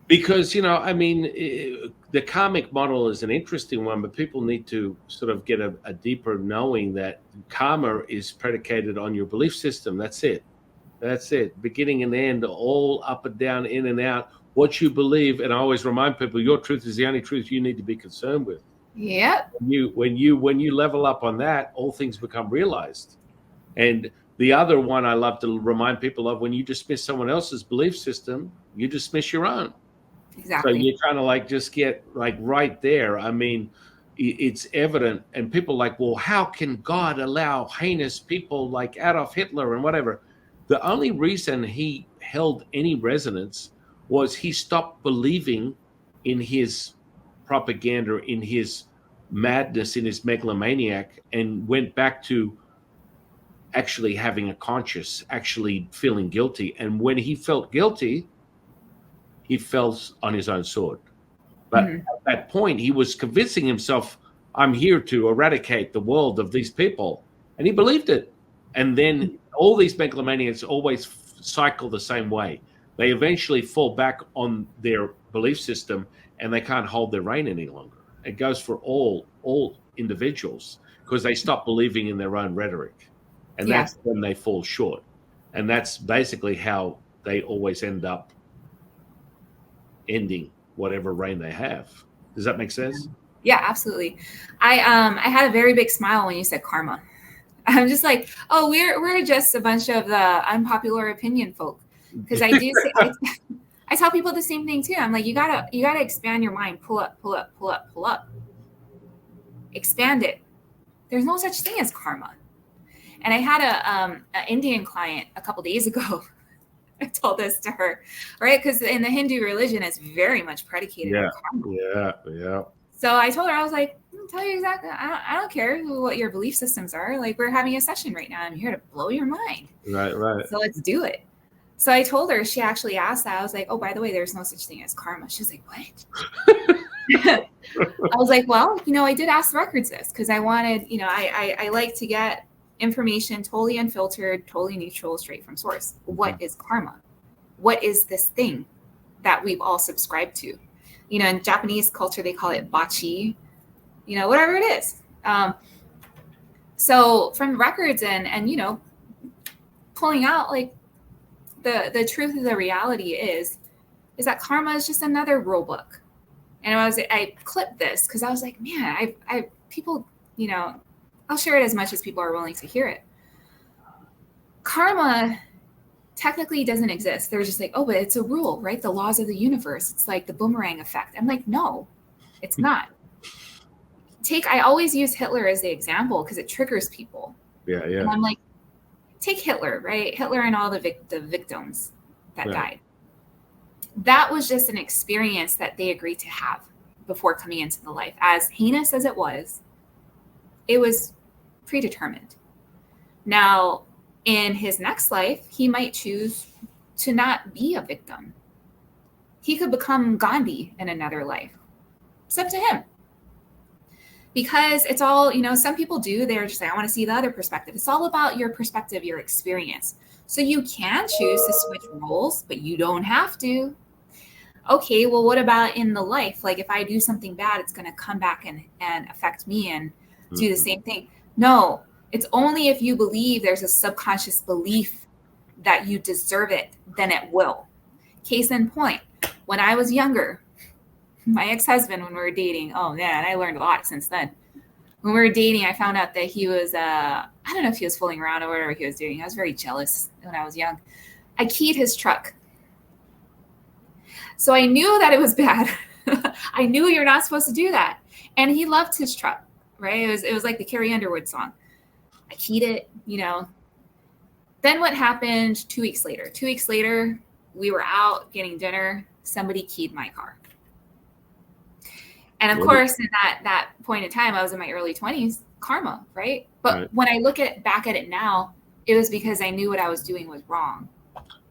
Because, I mean, the karmic model is an interesting one, but people need to sort of get a deeper knowing that karma is predicated on your belief system. That's it. That's it. Beginning and end, all up and down, in and out. What you believe, and I always remind people, your truth is the only truth you need to be concerned with. Yep. When you level up on that, all things become realized. And the other one I love to remind people of: when you dismiss someone else's belief system, you dismiss your own. Exactly. So you're trying to like just get like right there. I mean, it's evident, and people like, well, how can God allow heinous people like Adolf Hitler and whatever? The only reason he held any resonance was he stopped believing in his propaganda, in his madness, in his megalomaniac, and went back to actually having a conscience, actually feeling guilty. And when he felt guilty, he fell on his own sword. But at that point, he was convincing himself, I'm here to eradicate the world of these people. And he believed it. And then all these megalomaniacs always cycle the same way. They eventually fall back on their belief system and they can't hold their reign any longer. It goes for all individuals because they stop believing in their own rhetoric. And that's when they fall short. And that's basically how they always end up ending whatever reign they have. Does that make sense? Yeah, absolutely. I had a very big smile when you said karma. I'm just like, oh, we're just a bunch of the unpopular opinion folk. Because I do I tell people the same thing too. I'm like, you gotta expand your mind, pull up, expand it. There's no such thing as karma. And I had an Indian client a couple days ago. I told this to her, right? Because in the Hindu religion, it's very much predicated on karma. Yeah. So I told her, I was like, I'll tell you exactly. I don't care what your belief systems are. Like, we're having a session right now. I'm here to blow your mind. Right. So let's do it. So I told her, she actually asked that. I was like, oh, by the way, there's no such thing as karma. She was like, what? I was like, well, I did ask the records this because I wanted, I like to get information totally unfiltered, totally neutral, straight from source. What is karma? What is this thing that we've all subscribed to? In Japanese culture, they call it bachi, whatever it is. So from records and pulling out like the truth of the reality is that karma is just another rule book. And I clipped this because I was like, man, I people, I'll share it as much as people are willing to hear it. Karma technically doesn't exist. They're just like, oh, but it's a rule, right? The laws of the universe. It's like the boomerang effect. I'm like, no, it's not. I always use Hitler as the example because it triggers people. Yeah. And I'm like, take Hitler, right? Hitler and all the victims that died. That was just an experience that they agreed to have before coming into the life. As heinous as it was predetermined. Now, in his next life, he might choose to not be a victim. He could become Gandhi in another life. It's up to him. Because it's all, some people do, they're just like, I want to see the other perspective. It's all about your perspective, your experience. So you can choose to switch roles, but you don't have to. Okay, well, what about in the life? Like if I do something bad, it's going to come back and affect me and do the same thing. No, it's only if you believe there's a subconscious belief that you deserve it, then it will. Case in point, when I was younger, my ex-husband, when we were dating, oh man, I learned a lot since then. When we were dating, I found out that he was, I don't know if he was fooling around or whatever he was doing. I was very jealous when I was young. I keyed his truck. So I knew that it was bad. I knew you're not supposed to do that. And he loved his truck, right? It was like the Carrie Underwood song. I keyed it, Then what happened 2 weeks later? 2 weeks later, we were out getting dinner. Somebody keyed my car. And of course, in that point in time, I was in my early 20s, karma, right? But when I look back at it now, it was because I knew what I was doing was wrong.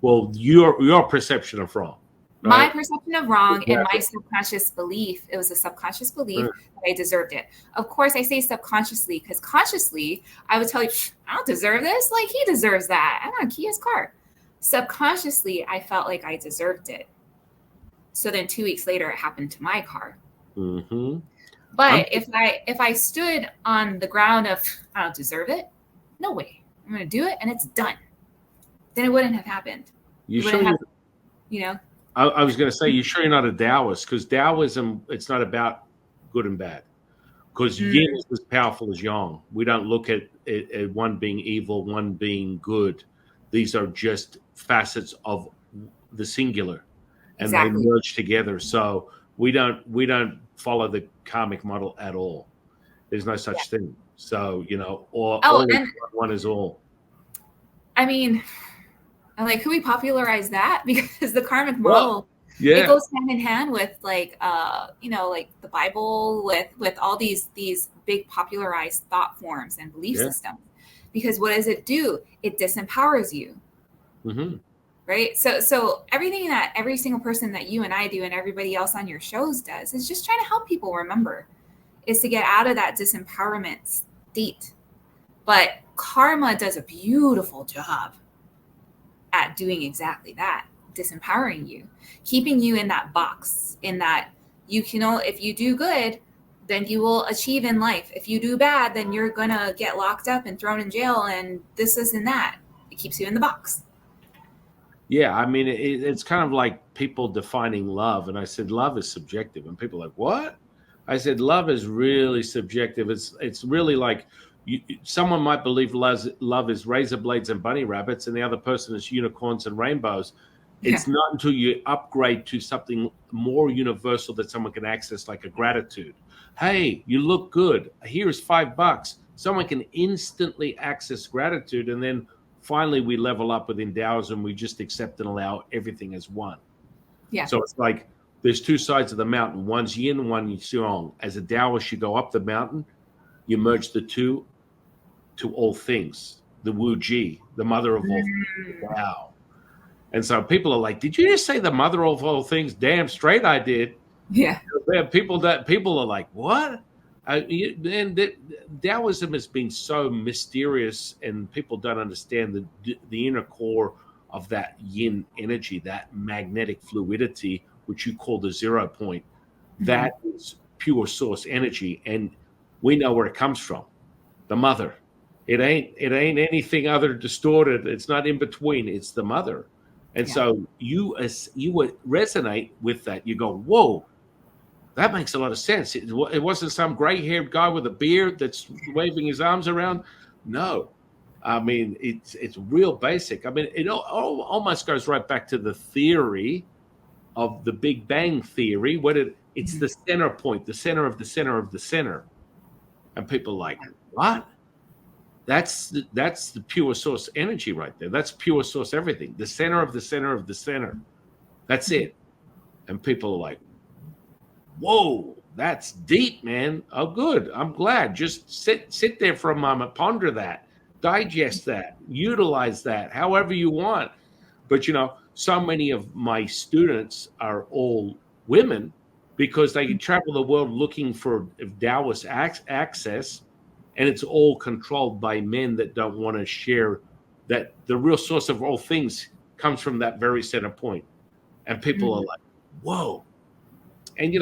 Well, your perception of wrong. Right? My perception of wrong and my subconscious belief, it was a subconscious belief that I deserved it. Of course, I say subconsciously because consciously, I would tell you, I don't deserve this. Like, he deserves that. I want to key his car. Subconsciously, I felt like I deserved it. So then 2 weeks later, it happened to my car. Mm-hmm. But if I stood on the ground of, I don't deserve it, no way, I'm going to do it and it's done, then it wouldn't have happened. You sure? I was going to say, you sure you're not a Taoist? Because Taoism, it's not about good and bad. Because yin is as powerful as yang. We don't look at one being evil, one being good. These are just facets of the singular, and they merge together. So we don't follow the karmic model at all. There's no such thing. So one is all. I mean, like, who we popularized that? Because the karmic model, it goes hand in hand with like like the Bible, with all these big popularized thought forms and belief systems. Because what does it do? It disempowers you. Mm-hmm. Right. So everything that every single person that you and I do and everybody else on your shows does is just trying to help people remember, is to get out of that disempowerment state. But karma does a beautiful job at doing exactly that, disempowering you, keeping you in that box, in that you can, if you do good, then you will achieve in life. If you do bad, then you're going to get locked up and thrown in jail and this and that. It keeps you in the box. Yeah, I mean, it's kind of like people defining love. And I said, love is subjective. And people are like, what? I said, love is really subjective. It's really like someone might believe love is razor blades and bunny rabbits, and the other person is unicorns and rainbows. It's not until you upgrade to something more universal that someone can access, like a gratitude. Hey, you look good. Here's $5. Someone can instantly access gratitude, and then finally we level up within Taoism. We just accept and allow everything as one. Yeah. So it's like there's two sides of the mountain. One's yin, one's yang. As a Taoist, you go up the mountain, you merge the two to all things. The Wu Ji, the mother of all things. Wow. And so people are like, did you just say the mother of all things? Damn straight I did. Yeah. People are like, what? And Taoism has been so mysterious, and people don't understand the inner core of that yin energy, that magnetic fluidity, which you call the 0 point. Mm-hmm. That is pure source energy, and we know where it comes from. The mother. It ain't anything other distorted. It's not in between. It's the mother. And so you would resonate with that. You go, whoa, that makes a lot of sense. It wasn't some gray-haired guy with a beard that's waving his arms around. No, I mean, it's real basic. I mean, it almost goes right back to the theory of the Big Bang theory. It's the center point, the center of the center of the center. And people are like, what? That's the pure source energy right there. That's pure source everything. The center of the center of the center. That's it. And people are like, whoa, that's deep, man. Oh, good. I'm glad. Just sit there for a moment, ponder that, digest that, utilize that however you want. But, so many of my students are all women because they travel the world looking for Taoist access. And it's all controlled by men that don't want to share that the real source of all things comes from that very center point. And people are like, whoa. And,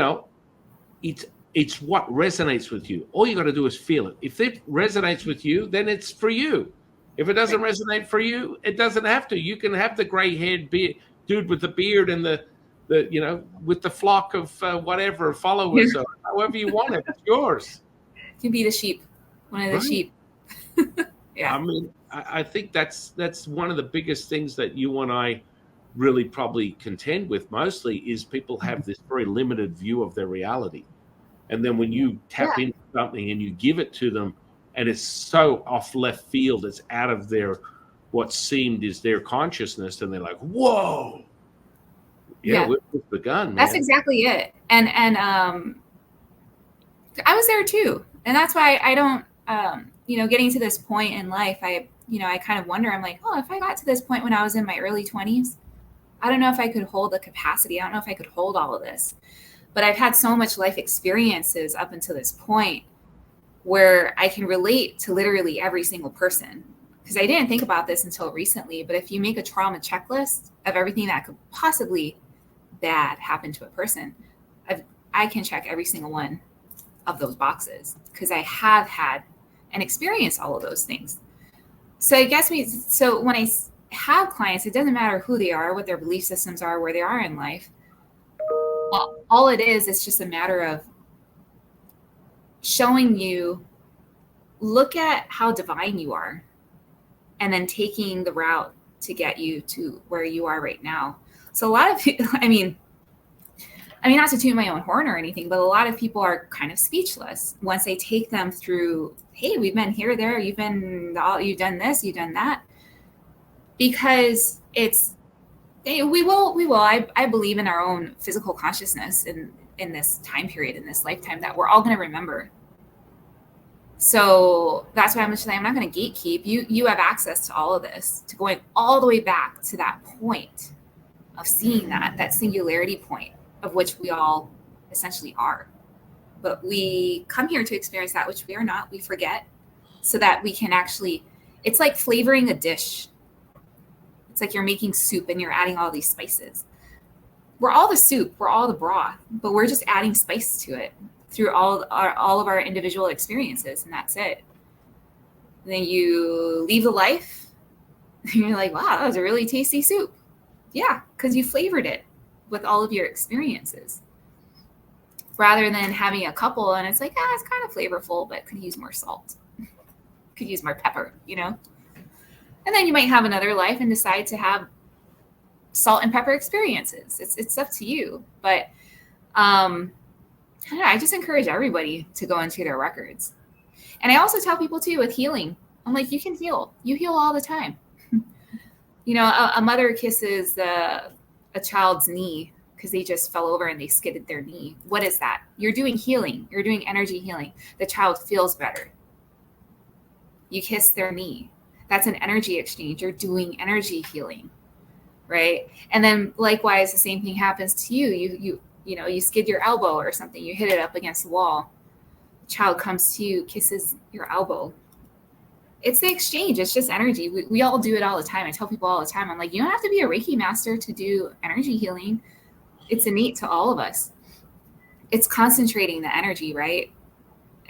it's what resonates with you. All you got to do is feel it. If it resonates with you, then it's for you. If it doesn't resonate for you, it doesn't have to. You can have the gray-haired dude with the beard and the with the flock of whatever followers or however you want it. It's yours. You can be the sheep. One of the sheep. Yeah. I mean, I think that's one of the biggest things that you and I really probably contend with mostly is people have this very limited view of their reality. And then when you tap into something and you give it to them and it's so off left field, it's out of what seemed is their consciousness, and they're like, whoa. Yeah. We've begun, man. That's exactly it. And I was there too. And that's why I don't, getting to this point in life, I kind of wonder, I'm like, oh, if I got to this point when I was in my early 20s, I don't know if I could hold the capacity. I don't know if I could hold all of this. But I've had so much life experiences up until this point where I can relate to literally every single person. Because I didn't think about this until recently. But if you make a trauma checklist of everything that could possibly bad happen to a person, I can check every single one of those boxes because I have had and experienced all of those things. So I guess so when I have clients, it doesn't matter who they are, what their belief systems are, where they are in life. All it is, it's just a matter of showing you, look at how divine you are, and then taking the route to get you to where you are right now. So a lot of people, I mean, not to toot my own horn or anything, but a lot of people are kind of speechless once I take them through, hey, we've been here, there, you've done this, you've done that. Because we will. I believe in our own physical consciousness in this time period, in this lifetime, that we're all going to remember. So that's why I'm just saying, I'm not going to gatekeep. You have access to all of this, to going all the way back to that point of seeing that singularity point of which we all essentially are. But we come here to experience that which we are not. We forget so that we can actually, it's like flavoring a dish. It's like you're making soup and you're adding all these spices. We're all the soup, we're all the broth, but we're just adding spice to it through all of our individual experiences, and that's it. And then you leave the life, and you're like, wow, that was a really tasty soup. Yeah, because you flavored it with all of your experiences. Rather than having a couple, and it's like, it's kind of flavorful, but could use more salt. Could use more pepper, And then you might have another life and decide to have salt and pepper experiences. It's up to you. But I don't know, I just encourage everybody to go into their records. And I also tell people too, with healing, I'm like, you can heal. You heal all the time. A mother kisses a child's knee because they just fell over and they skidded their knee. What is that? You're doing healing. You're doing energy healing. The child feels better. You kiss their knee. That's an energy exchange. You're doing energy healing, right? And then likewise, the same thing happens to you. You skid your elbow or something. You hit it up against the wall. The child comes to you, kisses your elbow. It's the exchange. It's just energy. We all do it all the time. I tell people all the time, I'm like, you don't have to be a Reiki master to do energy healing. It's innate to all of us. It's concentrating the energy, right?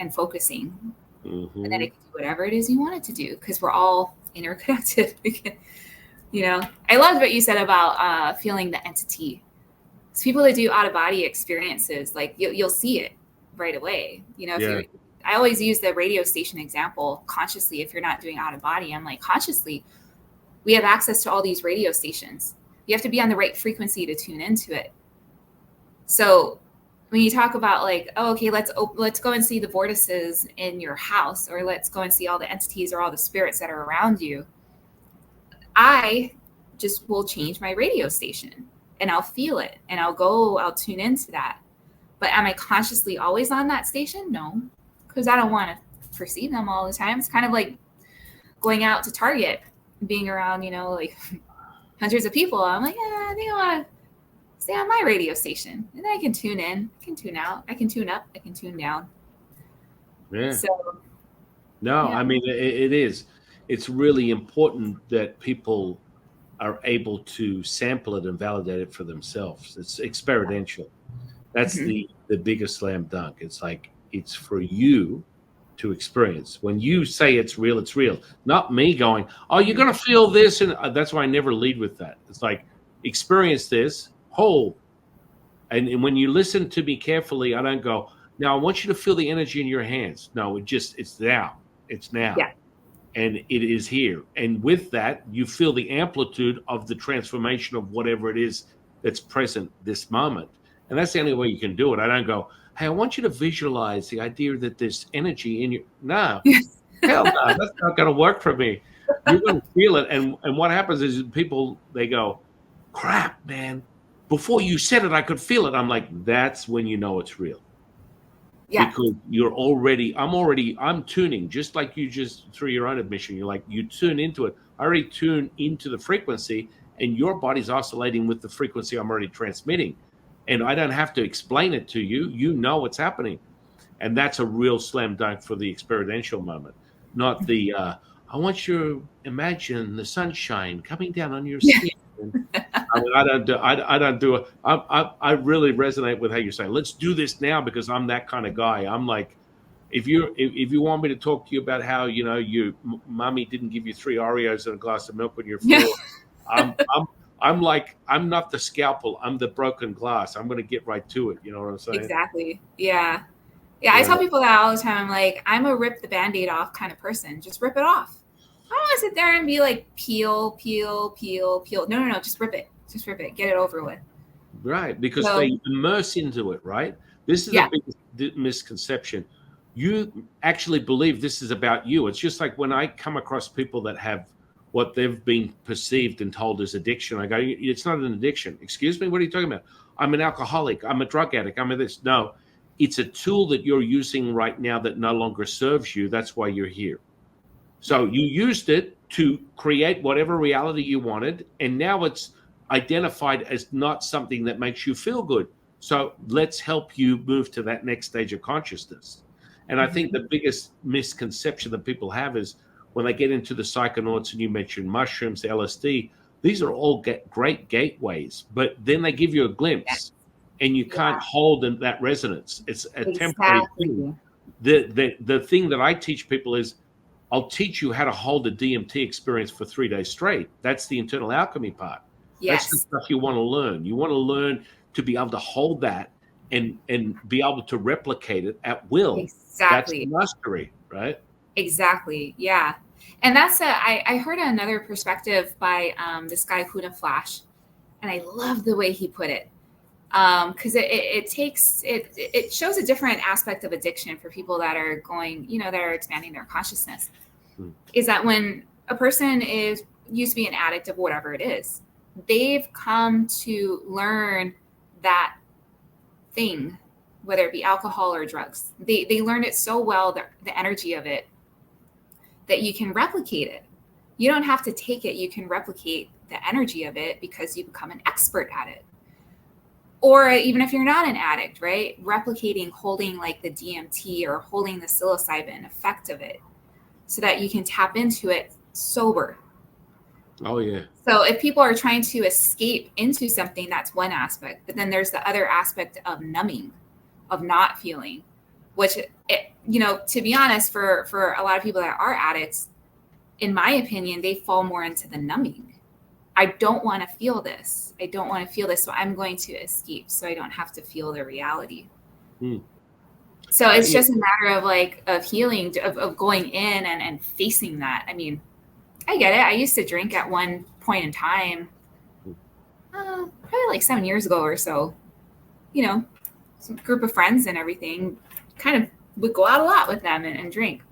And focusing. Mm-hmm. And then it can do whatever it is you want it to do, because we're all interconnected. I loved what you said about feeling the entity. It's people that do out-of-body experiences, like you'll see it right away. I always use the radio station example consciously. If you're not doing out-of-body, I'm like, consciously, we have access to all these radio stations. You have to be on the right frequency to tune into it. So when you talk about like, oh, okay, let's go and see the vortices in your house, or let's go and see all the entities or all the spirits that are around you, I just will change my radio station and I'll feel it and I'll tune into that. But am I consciously always on that station? No, because I don't want to perceive them all the time. It's kind of like going out to Target, being around, like hundreds of people. I'm like, I think I want to stay on my radio station, and then I can tune in, I can tune out, I can tune up, I can tune down. Yeah. So, no, yeah. I mean, it's really important that people are able to sample it and validate it for themselves. It's experiential. That's the biggest slam dunk. It's like, it's for you to experience. When you say it's real, it's real. Not me going, oh, you're going to feel this. And that's why I never lead with that. It's like, experience this whole. And when you listen to me carefully, I don't go, now I want you to feel the energy in your hands. No, it's now. It's now. Yeah. And it is here. And with that, you feel the amplitude of the transformation of whatever it is that's present this moment. And that's the only way you can do it. I don't go, hey, I want you to visualize the idea that there's energy in you. No, hell no, that's not going to work for me. You're going to feel it. And what happens is people, they go, crap, man, before you said it, I could feel it. I'm like, that's when you know it's real. Yeah. Because I'm tuning, just like you just through your own admission. You're like, you tune into it. I already tune into the frequency, and your body's oscillating with the frequency I'm already transmitting. And I don't have to explain it to you. You know what's happening. And that's a real slam dunk for the experiential moment, not the, I want you to imagine the sunshine coming down on your skin. I mean, I don't do it. I really resonate with how you're saying, let's do this now, because I'm that kind of guy. I'm like, if you want me to talk to you about how, your mommy didn't give you 3 Oreos and a glass of milk when you're 4, I'm like, I'm not the scalpel. I'm the broken glass. I'm going to get right to it. You know what I'm saying? Exactly. Yeah. I tell people that all the time. I'm like, I'm a rip the Band-Aid off kind of person. Just rip it off. I don't want to sit there and be like, peel. No. Just rip it. Get it over with. Right. Because they immerse into it, right? This is the biggest misconception. You actually believe this is about you. It's just like when I come across people that have what they've been perceived and told as addiction, I go, it's not an addiction. Excuse me? What are you talking about? I'm an alcoholic. I'm a drug addict. I'm a this. No, it's a tool that you're using right now that no longer serves you. That's why you're here. So you used it to create whatever reality you wanted, and now it's identified as not something that makes you feel good. So let's help you move to that next stage of consciousness. And I think the biggest misconception that people have is when they get into the psychonauts, and you mentioned mushrooms, LSD, these are all great gateways, but then they give you a glimpse and you can't hold in that resonance. It's a temporary thing. The thing that I teach people is, I'll teach you how to hold a DMT experience for 3 days straight. That's the internal alchemy part. That's the stuff you want to learn. You want to learn to be able to hold that and be able to replicate it at will. Exactly. That's mastery, right? Exactly. Yeah. And that's I heard another perspective by this guy, Huda Flash, and I love the way he put it. Because it shows a different aspect of addiction for people that are going, that are expanding their consciousness. Is that when a person used to be an addict of whatever it is, they've come to learn that thing, whether it be alcohol or drugs. They learn it so well, the energy of it, that you can replicate it. You don't have to take it. You can replicate the energy of it because you become an expert at it. Or even if you're not an addict, right? Replicating, holding like the DMT or holding the psilocybin effect of it so that you can tap into it sober. Oh, yeah. So if people are trying to escape into something, that's one aspect. But then there's the other aspect of numbing, of not feeling, which, to be honest, for a lot of people that are addicts, in my opinion, they fall more into the numbing. I don't want to feel this. So I'm going to escape so I don't have to feel the reality. So it's just a matter of healing, of going in and facing that. I mean, I get it. I used to drink at one point in time, probably like 7 years ago or so, some group of friends and everything, kind of would go out a lot with them and drink.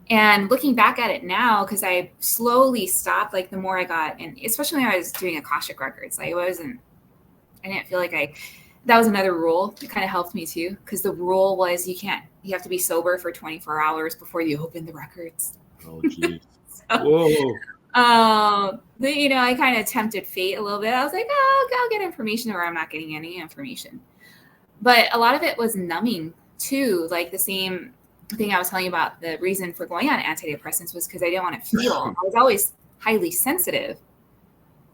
And looking back at it now, because I slowly stopped, like the more I got, and especially when I was doing Akashic Records, I didn't feel like that was another rule that kind of helped me too. Because the rule was you have to be sober for 24 hours before you open the records. Oh, geez. Whoa. I kind of tempted fate a little bit. I was like, I'll get information where I'm not getting any information. But a lot of it was numbing too. Like the same thing I was telling you about, the reason for going on antidepressants was because I didn't want to feel. I was always highly sensitive,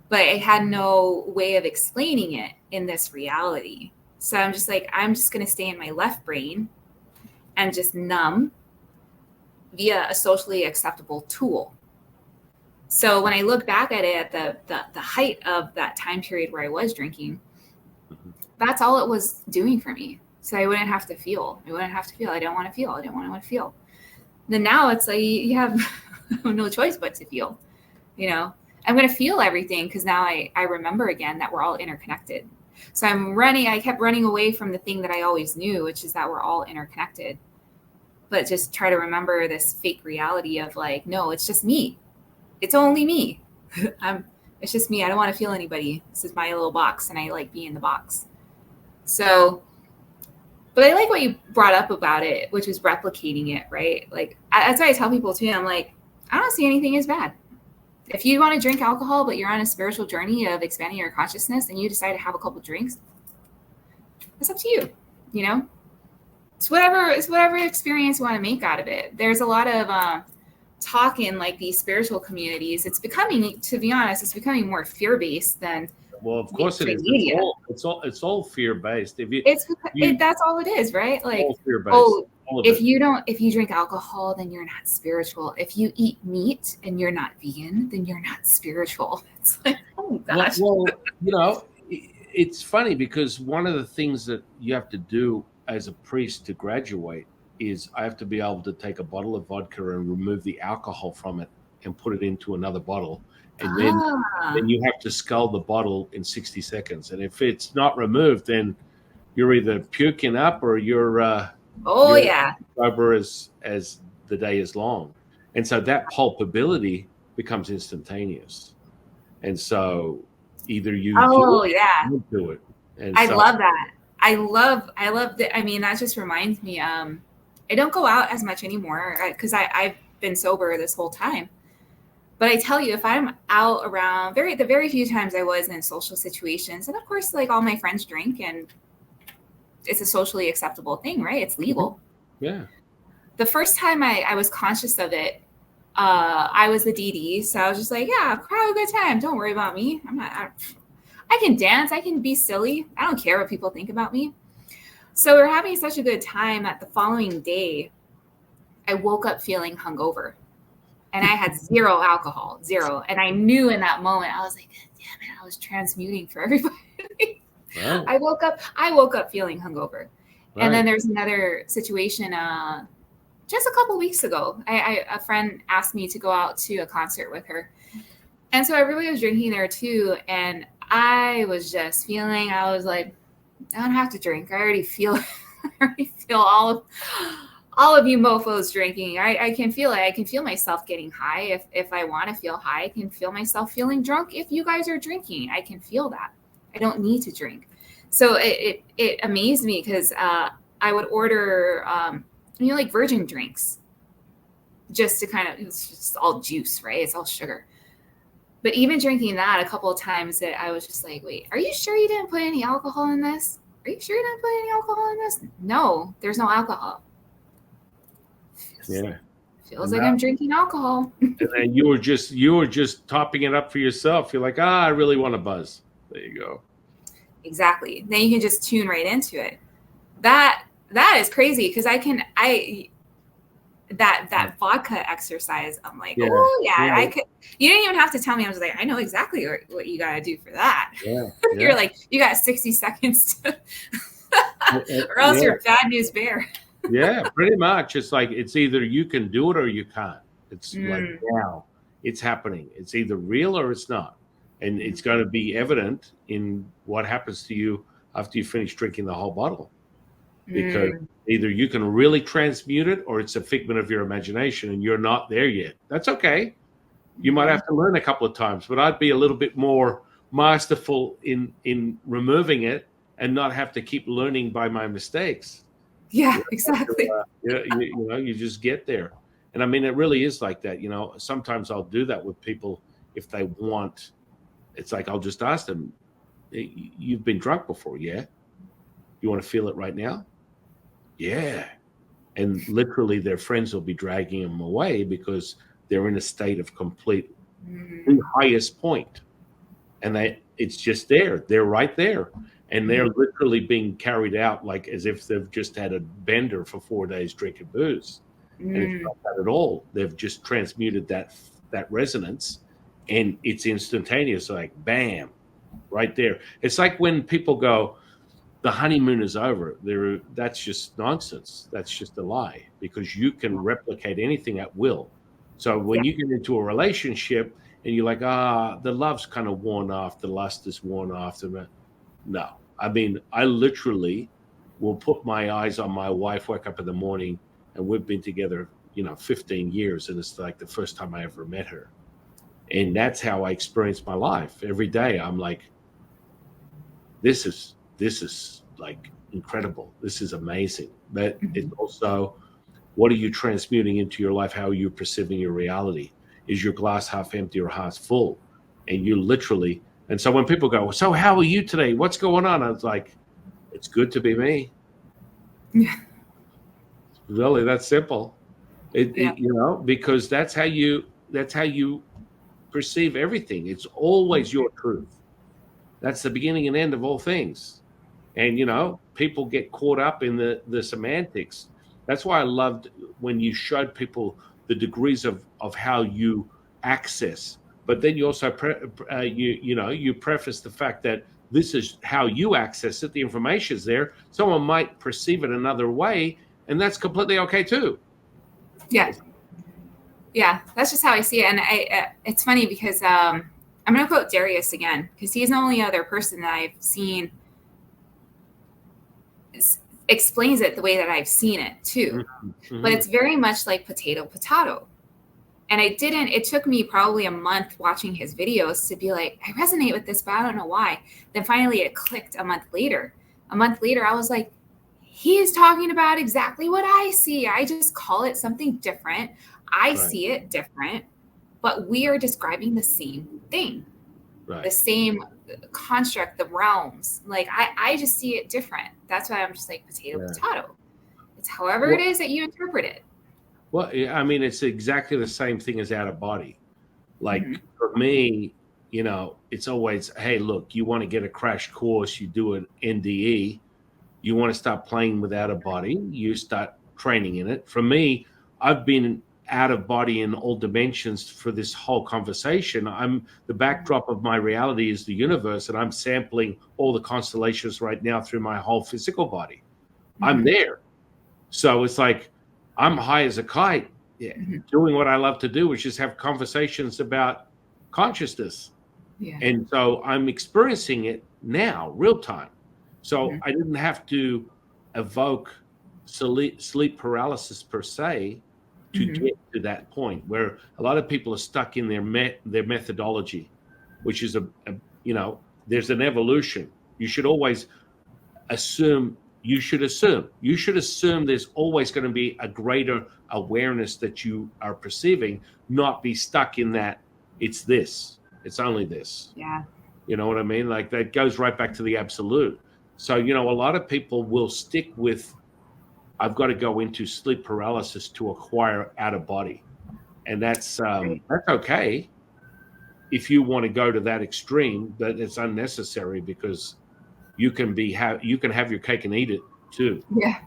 but I had no way of explaining it in this reality. So I'm just like, I'm just going to stay in my left brain and just numb via a socially acceptable tool. So when I look back at it at the height of that time period where I was drinking, that's all it was doing for me. So I wouldn't have to feel. I don't want to feel. I don't want to feel. Then now it's like you have no choice but to feel. I'm going to feel everything because now I remember again that we're all interconnected. So I kept running away from the thing that I always knew, which is that we're all interconnected. But just try to remember this fake reality of like, no, it's just me. It's only me. It's just me. I don't want to feel anybody. This is my little box and I like being in the box. So, but I like what you brought up about it, which is replicating it, right? Like, that's why I tell people too, I'm like, I don't see anything as bad. If you want to drink alcohol, but you're on a spiritual journey of expanding your consciousness and you decide to have a couple drinks, it's up to you, It's whatever experience you want to make out of it. There's a lot of talk in like these spiritual communities, it's becoming, to be honest, it's becoming more fear-based than Well, of course it is. media. It's all fear-based. That's all it is, right? Like, all fear-based. oh, all of if it. if you drink alcohol, then you're not spiritual. If you eat meat and you're not vegan, then you're not spiritual. It's like, oh gosh. Well, you know, it's funny because one of the things that you have to do as a priest to graduate is I have to be able to take a bottle of vodka and remove the alcohol from it and put it into another bottle. And then you have to scull the bottle in 60 seconds. And if it's not removed, then you're either puking up or you're sober as the day is long. And so that pulpability becomes instantaneous. And so either you do it. And I love that. I love that. I mean, that just reminds me, I don't go out as much anymore because I've been sober this whole time. But I tell you, if I'm out around the very few times I was in social situations, and of course, like all my friends drink and it's a socially acceptable thing, right? It's legal. Yeah. The first time I was conscious of it, I was the DD. So I was just like, yeah, have a good time. Don't worry about me. I can dance. I can be silly. I don't care what people think about me. So we're having such a good time that the following day, I woke up feeling hungover. And I had zero alcohol. And I knew in that moment, I was like, damn it, I was transmuting for everybody. Wow. I woke up feeling hungover. Right. And then there's another situation just a couple weeks ago. A friend asked me to go out to a concert with her. And so everybody was drinking there too. And I was just feeling, I was like, I don't have to drink. I already feel all of you mofos drinking. I can feel it. I can feel myself getting high. If I want to feel high, I can feel myself feeling drunk. If you guys are drinking, I can feel that. I don't need to drink. So it amazed me because I would order, like virgin drinks just to it's just all juice, right? It's all sugar. But even drinking that a couple of times, that I was just like, wait, are you sure you didn't put any alcohol in this? Are you sure you didn't put any alcohol in this? No, there's no alcohol. Feels like I'm drinking alcohol. And then you were just topping it up for yourself. You're like, I really want a buzz. There you go. Exactly. Then you can just tune right into it. That is crazy because that vodka exercise, I'm like, I could. You didn't even have to tell me. I was like, I know exactly what you got to do for that. Yeah. You're like, you got 60 seconds to, or else you're bad news bear. Yeah, pretty much. It's like, it's either you can do it or you can't. It's like now it's happening. It's either real or it's not. And it's going to be evident in what happens to you after you finish drinking the whole bottle. Because either you can really transmute it or it's a figment of your imagination and you're not there yet. That's okay. You might have to learn a couple of times, but I'd be a little bit more masterful in removing it and not have to keep learning by my mistakes. Yeah, exactly. You just get there. And I mean, it really is like that. Sometimes I'll do that with people if they want. It's like, I'll just ask them, you've been drunk before, yeah? You want to feel it right now? Yeah. And literally their friends will be dragging them away because they're in a state of complete highest point. And it's just there. They're right there. And they're literally being carried out like as if they've just had a bender for 4 days drinking booze. And it's not that at all. They've just transmuted that resonance, and it's instantaneous, like bam, right there. It's like when people go, the honeymoon is over. That's just nonsense. That's just a lie, because you can replicate anything at will. So when you get into a relationship and you're like, the love's kind of worn off, the lust is worn off. No, I mean, I literally will put my eyes on my wife, wake up in the morning, and we've been together, 15 years. And it's like the first time I ever met her. And that's how I experience my life. Every day I'm like, this is like incredible. This is amazing. But it's also, what are you transmuting into your life? How are you perceiving your reality? Is your glass half empty or half full? And you literally, and so when people go, so how are you today? What's going on? I was like, it's good to be me. Yeah. It's really that simple. Yeah. You know, because that's how you perceive everything. It's always your truth. That's the beginning and end of all things. And you know, people get caught up in the semantics. That's why I loved when you showed people the degrees of how you access, but then you also you know, you preface the fact that this is how you access it. The information is there. Someone might perceive it another way, and that's completely okay too. Yeah. Yeah. That's just how I see it. And it's funny because I'm going to quote Darius again, because he's the only other person that I've seen explains it the way that I've seen it too. Mm-hmm. But it's very much like potato. And it took me probably a month watching his videos to be like, I resonate with this, but I don't know why. Then finally it clicked a month later. A month later, I was like, he is talking about exactly what I see. I just call it something different. I see it different, but we are describing the same thing, the same construct, the realms. Like I just see it different. That's why I'm just like potato. It's however it is that you interpret it. Well, I mean, it's exactly the same thing as out of body. Like for me, you know, it's always, hey, look, you want to get a crash course, you do an NDE. You want to start playing with out of body, you start training in it. For me, I've been out of body in all dimensions for this whole conversation. The backdrop of my reality is the universe, and I'm sampling all the constellations right now through my whole physical body. I'm there. So it's like I'm high as a kite, doing what I love to do, which is have conversations about consciousness. And so I'm experiencing it now, real time. So I didn't have to evoke sleep paralysis per se to get to that point, where a lot of people are stuck in their methodology, which is you know, there's an evolution. You should always assume. You should assume there's always going to be a greater awareness that you are perceiving, not be stuck in that it's this, it's only this. Yeah. You know what I mean? Like that goes right back to the absolute. So, you know, a lot of people will stick with, I've got to go into sleep paralysis to acquire out of body. And that's okay if you want to go to that extreme, but it's unnecessary because you can have your cake and eat it too. Yeah.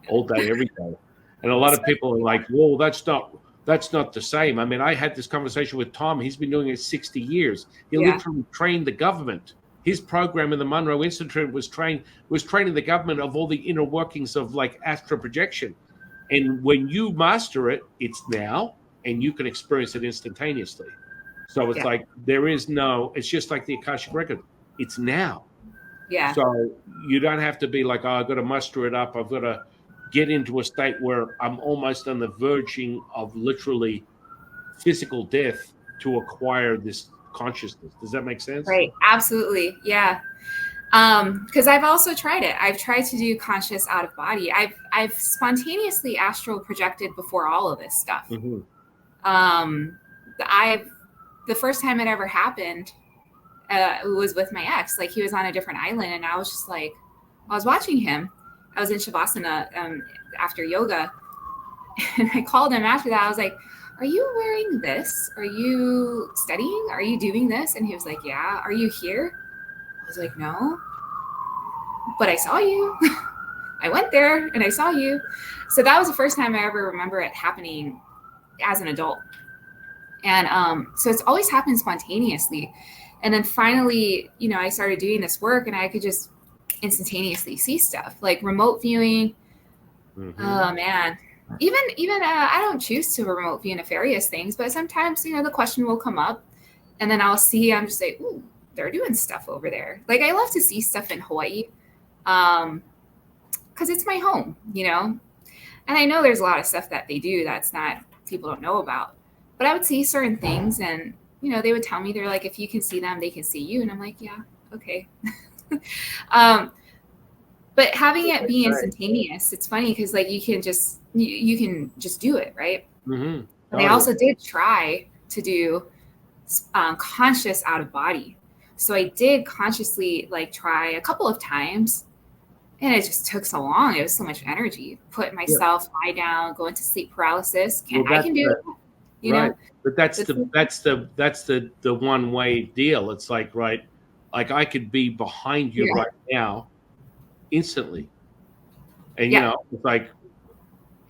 All day, every day. And a lot of people are like, well, that's not the same. I mean, I had this conversation with Tom. He's been doing it 60 years. He literally trained the government. His program in the Monroe Institute was training the government of all the inner workings of like astral projection. And when you master it, it's now, and you can experience it instantaneously. So it's like it's just like the Akashic Record. It's now. Yeah. So you don't have to be like, oh, I've got to muster it up. I've got to get into a state where I'm almost on the verging of literally physical death to acquire this consciousness. Does that make sense? Right. Absolutely. Yeah. Because I've also tried it. I've tried to do conscious out of body. I've spontaneously astral projected before all of this stuff. The first time it ever happened, it was with my ex. Like he was on a different island, and I was just like, I was watching him. I was in Shavasana after yoga, and I called him after that. I was like, "Are you wearing this? Are you studying? Are you doing this?" And he was like, "Yeah." "Are you here?" I was like, "No, but I saw you." I went there and I saw you. So that was the first time I ever remember it happening as an adult. And so it's always happened spontaneously. And then finally, you know, I started doing this work and I could just instantaneously see stuff like remote viewing. Oh man. Even I don't choose to remote view nefarious things, but sometimes, you know, the question will come up and then I'm just like, ooh, they're doing stuff over there. Like I love to see stuff in Hawaii. Because it's my home, you know, and I know there's a lot of stuff that they do that's not, people don't know about, but I would see certain things and, you know, they would tell me, they're like, if you can see them, they can see you. And I'm like, yeah, okay. But having it be instantaneous, it's funny because like you can just do it, right? And I also did try to do conscious out of body. So I did consciously like try a couple of times. And it just took so long. It was so much energy. Put myself, lie down, go into sleep paralysis. I can do it, you right. know. But that's the one way deal. It's like, right, like I could be behind you right now instantly. And it's like,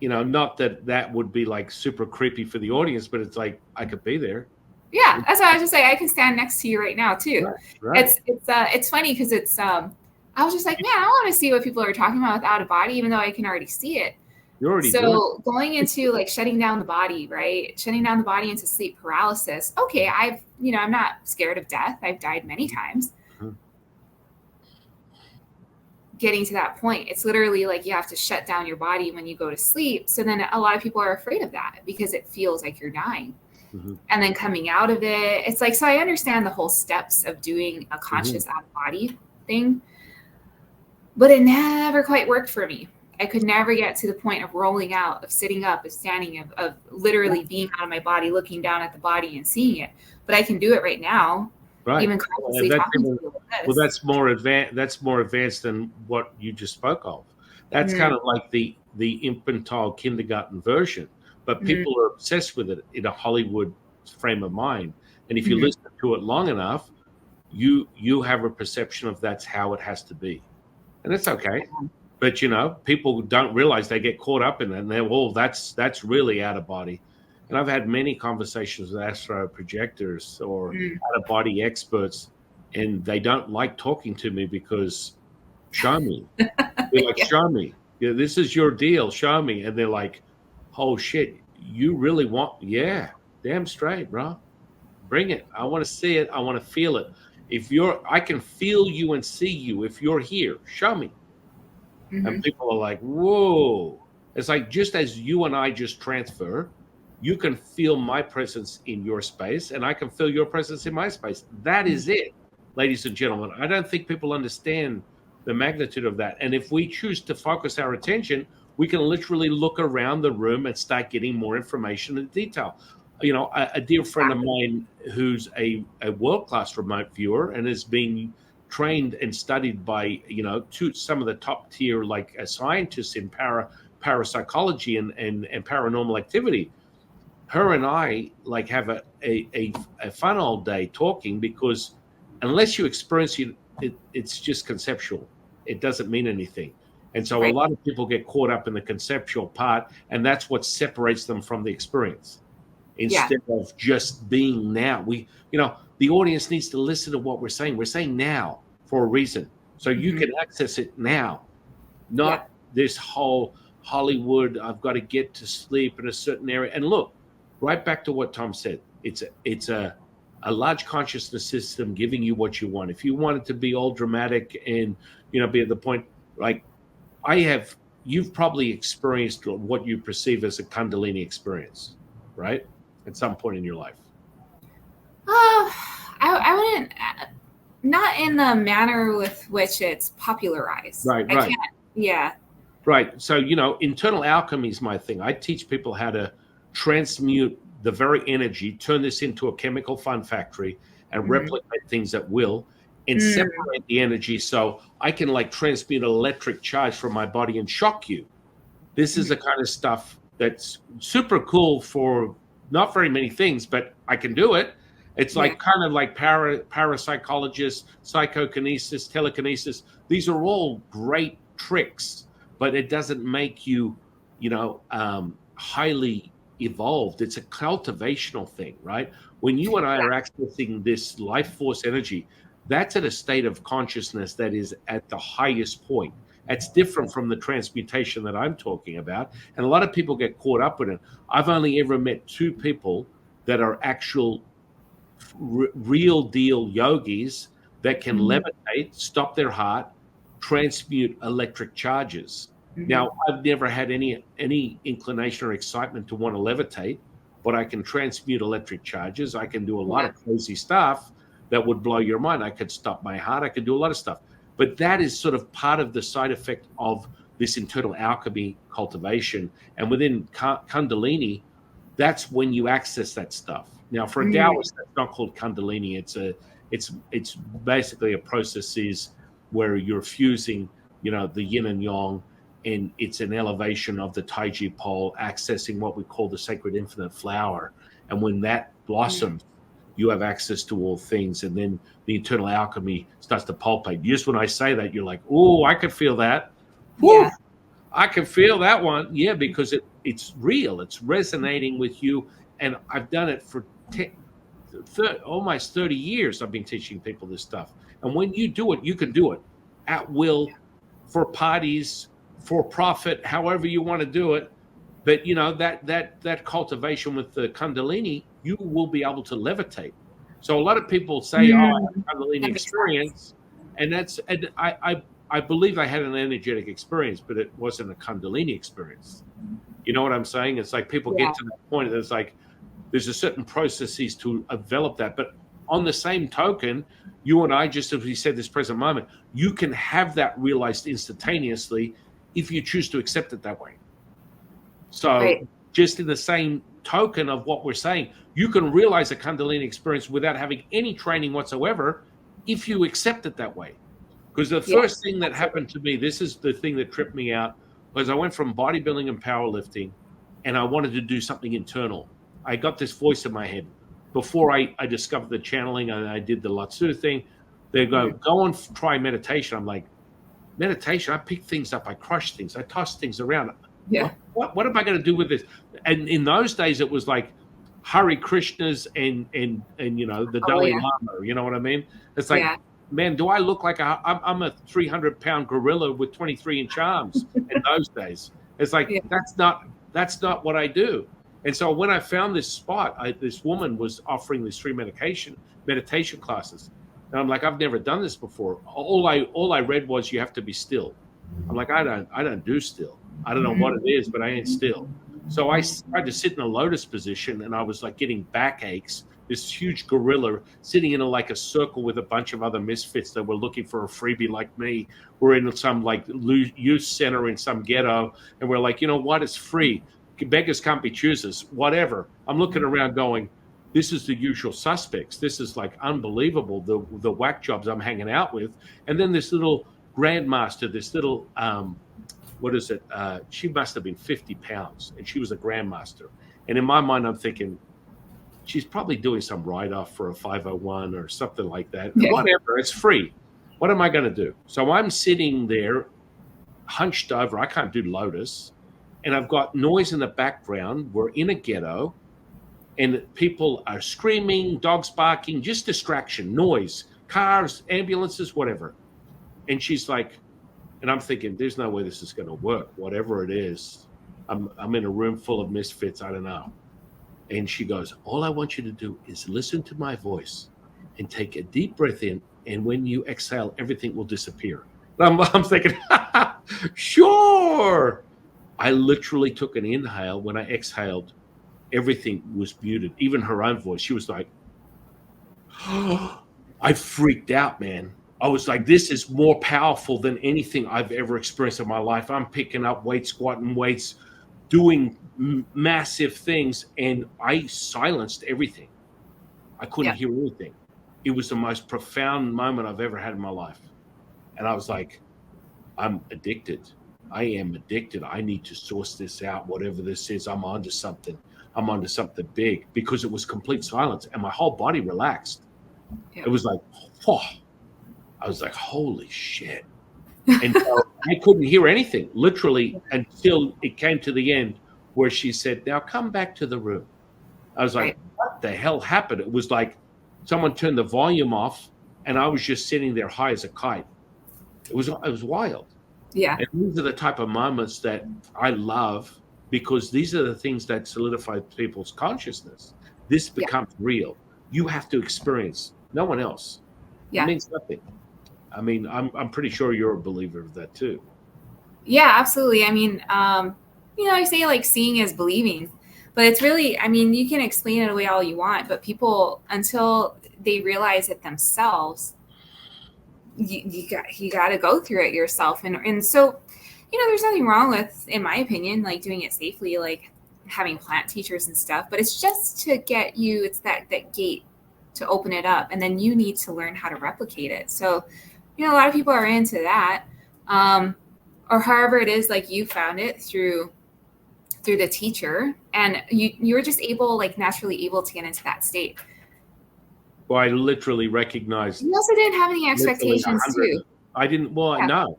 not that would be like super creepy for the audience, but it's like I could be there. Yeah, that's what I was just saying. I can stand next to you right now too. Right. It's funny because I was just like, man, I want to see what people are talking about with out of body, even though I can already see it. You're already so going into like shutting down the body, right? Shutting down the body into sleep paralysis. Okay, I'm not scared of death. I've died many times. Mm-hmm. Getting to that point, it's literally like you have to shut down your body when you go to sleep. So then a lot of people are afraid of that because it feels like you're dying. Mm-hmm. And then coming out of it, it's like, so I understand the whole steps of doing a conscious out of body thing, but it never quite worked for me. I could never get to the point of rolling out, of sitting up, of standing, of literally being out of my body, looking down at the body and seeing it. But I can do it right now. Right. Even consciously talking to you like this. Well, that's more advanced. That's more advanced than what you just spoke of. That's kind of like the infantile kindergarten version. But people are obsessed with it in a Hollywood frame of mind. And if you listen to it long enough, you have a perception of that's how it has to be. And it's okay. But, people don't realize they get caught up in it. And they're, that's really out of body. And I've had many conversations with astro projectors or out-of-body experts, and they don't like talking to me because show me. They're like, show me. Yeah, this is your deal. Show me. And they're like, oh, shit, you really want? Yeah, damn straight, bro. Bring it. I want to see it. I want to feel it. I can feel you and see you. If you're here, show me. Mm-hmm. And people are like, whoa. It's like just as you and I just transfer, you can feel my presence in your space, and I can feel your presence in my space. That is it, ladies and gentlemen. I don't think people understand the magnitude of that. And if we choose to focus our attention, we can literally look around the room and start getting more information and detail. A dear friend of mine who's a world-class remote viewer and has been trained and studied by, some of the top tier, like scientists in parapsychology and paranormal activity. Her and I like have a fun all day talking because unless you experience it, it's just conceptual. It doesn't mean anything. And so a lot of people get caught up in the conceptual part, and that's what separates them from the experience. Instead of just being now. The audience needs to listen to what we're saying. We're saying now for a reason. So you can access it now, not this whole Hollywood, I've got to get to sleep in a certain area. And look, right back to what Tom said. It's a large consciousness system giving you what you want. If you want it to be all dramatic and be at the point like you've probably experienced what you perceive as a Kundalini experience, right? At some point in your life. I wouldn't, not in the manner with which it's popularized. Right. Yeah. Right. So, internal alchemy is my thing. I teach people how to transmute the very energy, turn this into a chemical fun factory and replicate things at will and separate the energy so I can like transmute electric charge from my body and shock you. This is the kind of stuff that's super cool for not very many things, but I can do it. It's like kind of like parapsychologists, psychokinesis, telekinesis. These are all great tricks, but it doesn't make you, highly evolved. It's a cultivational thing, right? When you and I are accessing this life force energy, that's at a state of consciousness that is at the highest point. That's different from the transmutation that I'm talking about. And a lot of people get caught up in it. I've only ever met 2 people that are actual real deal yogis that can levitate, stop their heart, transmute electric charges. Now, I've never had any inclination or excitement to want to levitate, but I can transmute electric charges. I can do a lot of crazy stuff that would blow your mind. I could stop my heart. I could do a lot of stuff. But that is sort of part of the side effect of this internal alchemy cultivation. And within Kundalini, that's when you access that stuff. Now, for a Taoist, that's not called Kundalini. It's basically a process where you're fusing the yin and yang, and it's an elevation of the Taiji pole, accessing what we call the sacred infinite flower. And when that blossoms, you have access to all things, and then the internal alchemy starts to palpate. Just when I say that, you're like, oh, I can feel that. Woo! Yeah. I can feel that one. Yeah, because it's real. It's resonating with you. And I've done it for almost 30 years. I've been teaching people this stuff. And when you do it, you can do it at will, for parties, for profit, however you want to do it. But that cultivation with the Kundalini, you will be able to levitate. So a lot of people say, "Oh, I had a Kundalini experience," and I believe I had an energetic experience, but it wasn't a Kundalini experience. You know what I'm saying? It's like people get to the point that it's like there's a certain processes to develop that. But on the same token, you and I, just as we said this present moment, you can have that realized instantaneously if you choose to accept it that way. So just in the same token of what we're saying, you can realize a Kundalini experience without having any training whatsoever if you accept it that way. Because the first thing that happened to me, this is the thing that tripped me out, was I went from bodybuilding and powerlifting, and I wanted to do something internal. I got this voice in my head. Before I discovered the channeling and I did the Latsu thing, they go and try meditation. I'm like, meditation? I pick things up, I crush things, I toss things around. Yeah. What am I going to do with this? And in those days, it was like Hare Krishnas and the Dalai Lama. You know what I mean? It's like, man, do I look like I'm a 300-pound gorilla with 23-inch arms in those days? It's like that's not what I do. And so when I found this spot, this woman was offering these free meditation classes, and I'm like, I've never done this before. All I read was you have to be still. I'm like, I don't do still. I don't know what it is, but I ain't still. So I tried to sit in a lotus position, and I was like getting backaches. This huge gorilla sitting in a circle with a bunch of other misfits that were looking for a freebie like me. We're in some youth center in some ghetto, and we're like, you know what? It's free. Beggars can't be choosers. Whatever. I'm looking around going, this is the usual suspects. This is like unbelievable. The whack jobs I'm hanging out with, and then this little grandmaster, this little what is it? She must have been 50 pounds, and she was a grandmaster. And in my mind, I'm thinking, she's probably doing some write-off for a 501 or something like that. Yeah. Whatever, it's free. What am I going to do? So I'm sitting there, hunched over. I can't do lotus. And I've got noise in the background. We're in a ghetto, and people are screaming, dogs barking, just distraction, noise, cars, ambulances, whatever. And she's like, and I'm thinking, there's no way this is going to work. Whatever it is, I'm in a room full of misfits. I don't know. And she goes, all I want you to do is listen to my voice and take a deep breath in. And when you exhale, everything will disappear. And I'm thinking, sure. I literally took an inhale. When I exhaled, everything was muted, even her own voice. She was like, I freaked out, man. I was like, this is more powerful than anything I've ever experienced in my life. I'm picking up weights, squatting weights, doing massive things, and I silenced everything. I couldn't hear anything. It was the most profound moment I've ever had in my life. And I was like, I'm addicted. I am addicted. I need to source this out. Whatever this is, I'm onto something. I'm onto something big, because it was complete silence and my whole body relaxed. Yeah. It was like, oh, I was like, holy shit. And so I couldn't hear anything, literally, until it came to the end where she said, now come back to the room. I was like, what the hell happened? It was like someone turned the volume off, and I was just sitting there high as a kite. It was wild. Yeah. And these are the type of moments that I love, because these are the things that solidify people's consciousness. This becomes real. You have to experience, no one else. It means nothing. I mean, I'm pretty sure you're a believer of that too. Yeah, absolutely. I mean, I say like seeing is believing, but it's really, I mean, you can explain it away all you want, but people, until they realize it themselves, you got to go through it yourself. And so, there's nothing wrong with, in my opinion, like doing it safely, like having plant teachers and stuff, but it's just to get you, it's that gate to open it up. And then you need to learn how to replicate it. So, a lot of people are into that. or however it is, like you found it through the teacher, and you were just able, like naturally able to get into that state. Well, I literally recognized. You also didn't have any literally expectations 100. too. I didn't. Well, Yeah. no,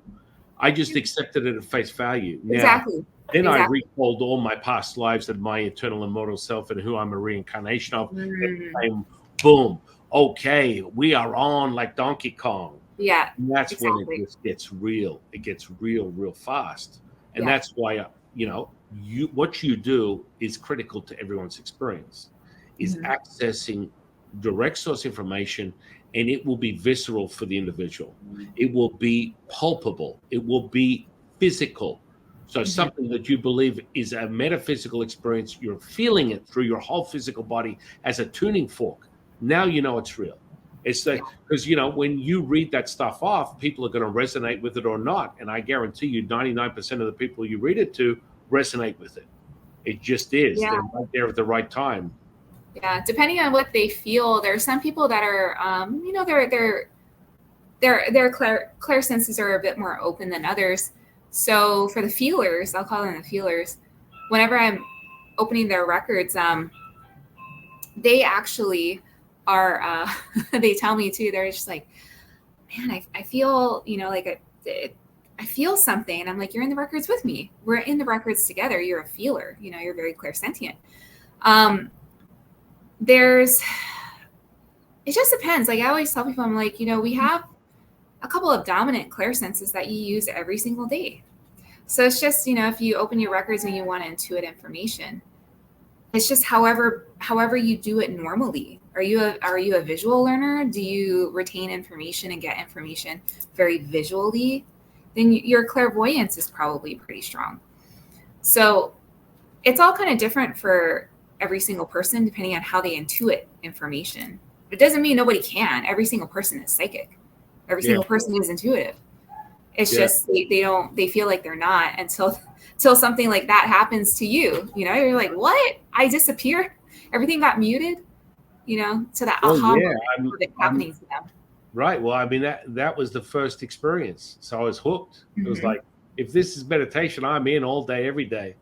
I just accepted it at face value. Now, Exactly. then I Exactly. recalled all my past lives and my eternal immortal self and who I'm a reincarnation of. Mm. And boom. Okay, we are on like Donkey Kong. Yeah. And that's Exactly. when it just gets real. It gets real, real fast. And Yeah. that's why, what you do is critical to everyone's experience, is Mhm. accessing direct source information, and it will be visceral for the individual. It will be palpable. It will be physical. So something that you believe is a metaphysical experience, you're feeling it through your whole physical body as a tuning fork. Now you know it's real. It's like, because when you read that stuff off, people are going to resonate with it or not. And I guarantee you 99% of the people you read it to resonate with it. It just is. Yeah. They're right there at the right time. Yeah, depending on what they feel, there are some people that are, their clair senses are a bit more open than others. So for the feelers, I'll call them the feelers. Whenever I'm opening their records, they actually are. They tell me too. They're just like, man, I feel, I feel something, and I'm like, you're in the records with me. We're in the records together. You're a feeler. You're very clairsentient. It just depends. Like I always tell people, I'm like, we have a couple of dominant clairsenses that you use every single day. So it's just, if you open your records and you want to intuit information, it's just however you do it normally. Are you a visual learner? Do you retain information and get information very visually? Then your clairvoyance is probably pretty strong. So it's all kind of different for every single person depending on how they intuit information. It doesn't mean nobody can. Every single person is psychic. Every single person is intuitive. It's just they feel like they're not until something like that happens to you. You're like, what? I disappeared. Everything got muted. So that aha moment happening to them. Right. Well, I mean that was the first experience, so I was hooked. It was like, if this is meditation, I'm in all day, every day.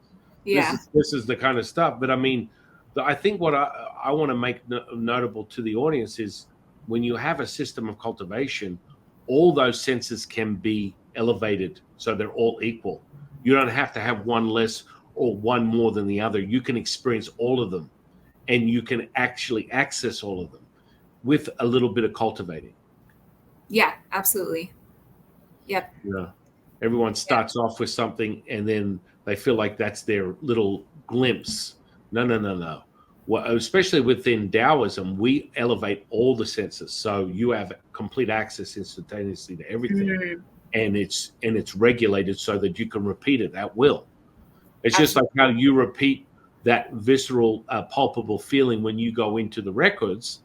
Yeah. This is the kind of stuff. But I mean, I think what I want to make notable to the audience is when you have a system of cultivation, all those senses can be elevated so they're all equal. You don't have to have one less or one more than the other. You can experience all of them, and you can actually access all of them with a little bit of cultivating. Yeah, absolutely. Yep. Yeah. Everyone starts off with something, and then they feel like that's their little glimpse. No. Well, especially within Taoism, we elevate all the senses, so you have complete access instantaneously to everything, and it's regulated so that you can repeat it at will. It's just like how you repeat that visceral, palpable feeling when you go into the records.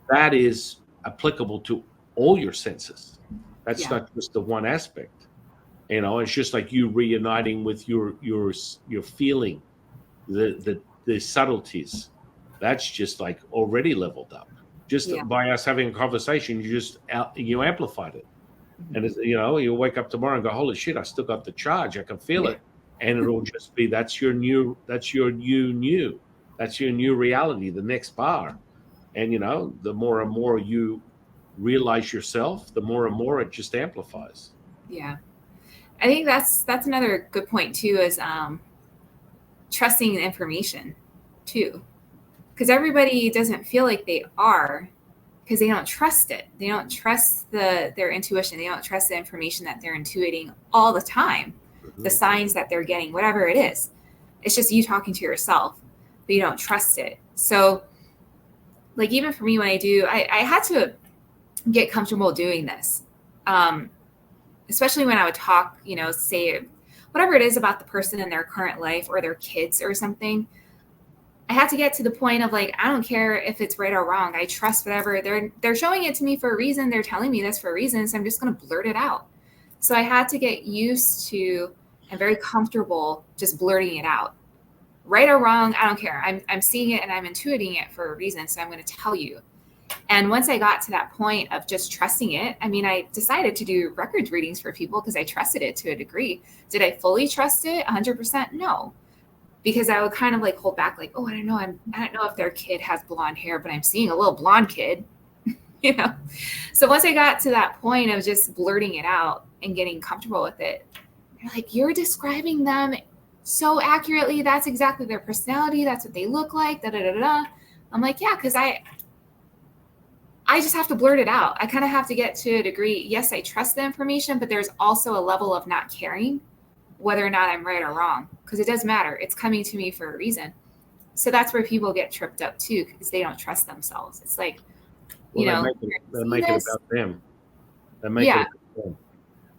That is applicable to all your senses. That's not just the one aspect. It's just like you reuniting with your feeling, the subtleties. That's just like already leveled up. Just by us having a conversation, you amplified it. And you wake up tomorrow and go, holy shit, I still got the charge. I can feel it. And it'll just be, that's your new reality, the next bar. And the more and more you realize yourself, the more and more it just amplifies. Yeah. I think that's another good point too, is trusting the information too. Because everybody doesn't feel like they are, because they don't trust it. They don't trust their intuition. They don't trust the information that they're intuiting all the time, the signs that they're getting, whatever it is. It's just you talking to yourself, but you don't trust it. So like even for me, when I had to get comfortable doing this, especially when I would talk, say whatever it is about the person in their current life or their kids or something. I had to get to the point of like, I don't care if it's right or wrong. I trust whatever they're showing it to me for a reason. They're telling me this for a reason. So I'm just going to blurt it out. So I had to get used to and very comfortable just blurting it out. Right or wrong, I don't care. I'm seeing it and I'm intuiting it for a reason. So I'm going to tell you. And once I got to that point of just trusting it, I mean, I decided to do records readings for people because I trusted it to a degree. Did I fully trust it 100%? No, because I would kind of like hold back, like, oh, I don't know. I don't know if their kid has blonde hair, but I'm seeing a little blonde kid, you know? So once I got to that point of just blurting it out and getting comfortable with it, they're like, you're describing them so accurately. That's exactly their personality. That's what they look like. Da, da, da, da. I'm like, yeah, because I just have to blurt it out. I kind of have to get to a degree. Yes, I trust the information, but there's also a level of not caring whether or not I'm right or wrong, because it does matter. It's coming to me for a reason. So that's where people get tripped up too, because they don't trust themselves. It's like, they make it about them. They make it about them.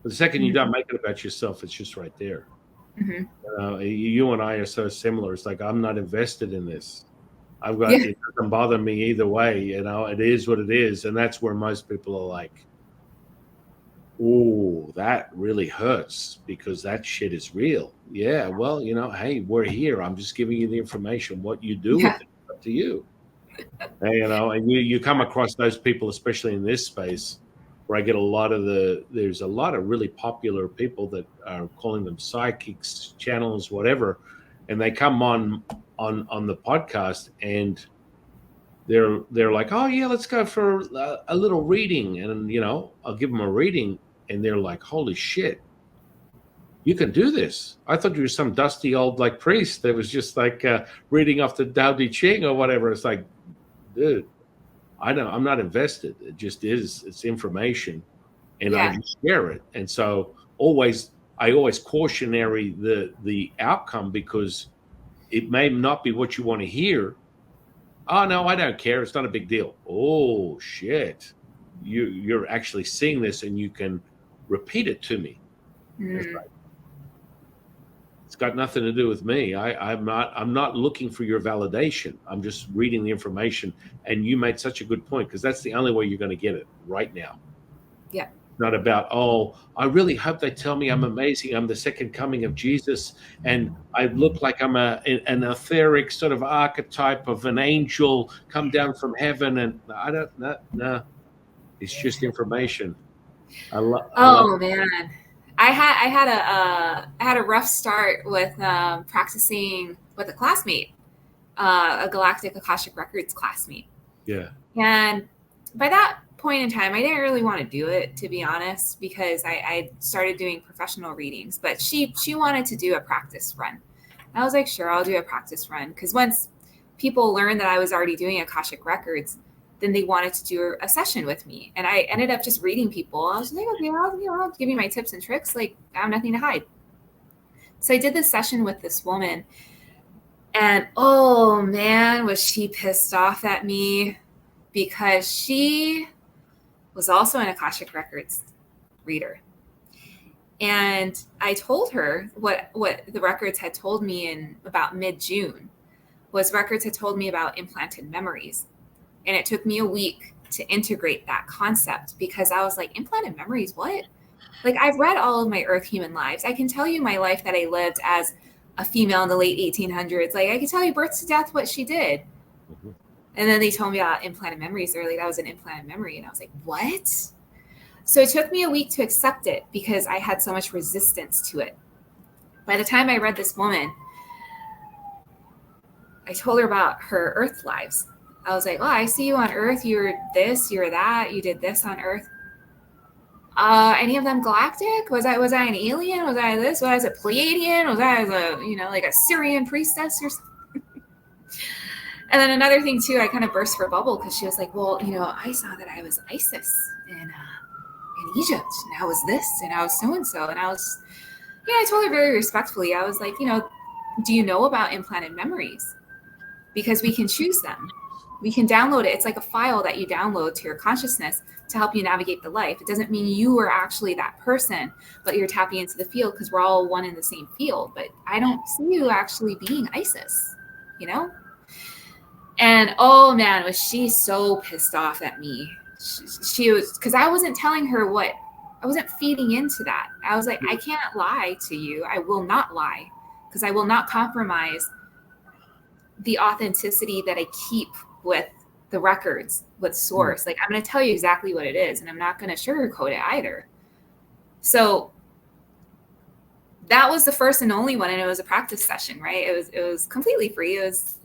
But the second you don't make it about yourself, it's just right there. You and I are so similar. It's like, I'm not invested in this. It doesn't bother me either way. You know, it is what it is. And that's where most people are like, oh, that really hurts because that shit is real. Yeah, well, you know, hey, we're here. I'm just giving you the information. What you do with it is up to you. And, you know, and you come across those people, especially in this space, where I get there's a lot of really popular people that are calling them psychics, channels, whatever, and they come on the podcast and they're like, oh yeah, let's go for a little reading, and you know, I'll give them a reading, and they're like, holy shit, you can do this. I thought you were some dusty old like priest that was just like reading off the Tao Te Ching or whatever. It's like, dude, I'm not invested. It just is. It's information, and I just share it. And so I always cautionary the outcome, because it may not be what you want to hear. Oh no, I don't care. It's not a big deal. Oh shit, you're actually seeing this, and you can repeat it to me. It's got nothing to do with me. I'm not looking for your validation. I'm just reading the information. And you made such a good point, because that's the only way you're going to get it right now. Yeah. Not about, oh, I really hope they tell me I'm amazing. I'm the second coming of Jesus, and I look like I'm an etheric sort of archetype of an angel come down from heaven. And I don't know. No, it's just information. Man. I had a rough start with practicing with a classmate, a Galactic Akashic Records classmate. Yeah. And by that point in time, I didn't really want to do it, to be honest, because I started doing professional readings. But she wanted to do a practice run. I was like, sure, I'll do a practice run, because once people learned that I was already doing Akashic Records, then they wanted to do a session with me. And I ended up just reading people. I was like, okay, I'll give you my tips and tricks. Like, I have nothing to hide. So I did this session with this woman. And oh man, was she pissed off at me, because she was also an Akashic Records reader. And I told her what the records had told me in about mid-June was records had told me about implanted memories. And it took me a week to integrate that concept, because I was like, implanted memories, what? Like, I've read all of my Earth human lives. I can tell you my life that I lived as a female in the late 1800s. Like, I can tell you birth to death, what she did. Mm-hmm. And then they told me about implanted memories. They're like, that was an implanted memory. And I was like, what? So it took me a week to accept it, because I had so much resistance to it. By the time I read this woman, I told her about her Earth lives. I was like, oh, I see you on Earth. You were this, you were that. You did this on Earth. Any of them galactic? Was I an alien? Was I this? Was I a Pleiadian? Was I like a Syrian priestess or something? And then another thing too, I kind of burst her bubble, because she was like, well, I saw that I was Isis in Egypt, and I was this, and I was so-and-so. And I was, I told her very respectfully, I was like, do you know about implanted memories? Because we can choose them. We can download it. It's like a file that you download to your consciousness to help you navigate the life. It doesn't mean you are actually that person, but you're tapping into the field, because we're all one in the same field. But I don't see you actually being Isis, And oh man, was she so pissed off at me. She was, because I wasn't telling her I wasn't feeding into that. I was like, I can't lie to you. I will not lie, because I will not compromise the authenticity that I keep with the records with source. Like, I'm going to tell you exactly what it is, and I'm not going to sugarcoat it either. So that was the first and only one, and it was a practice session, right? It was completely free. It was,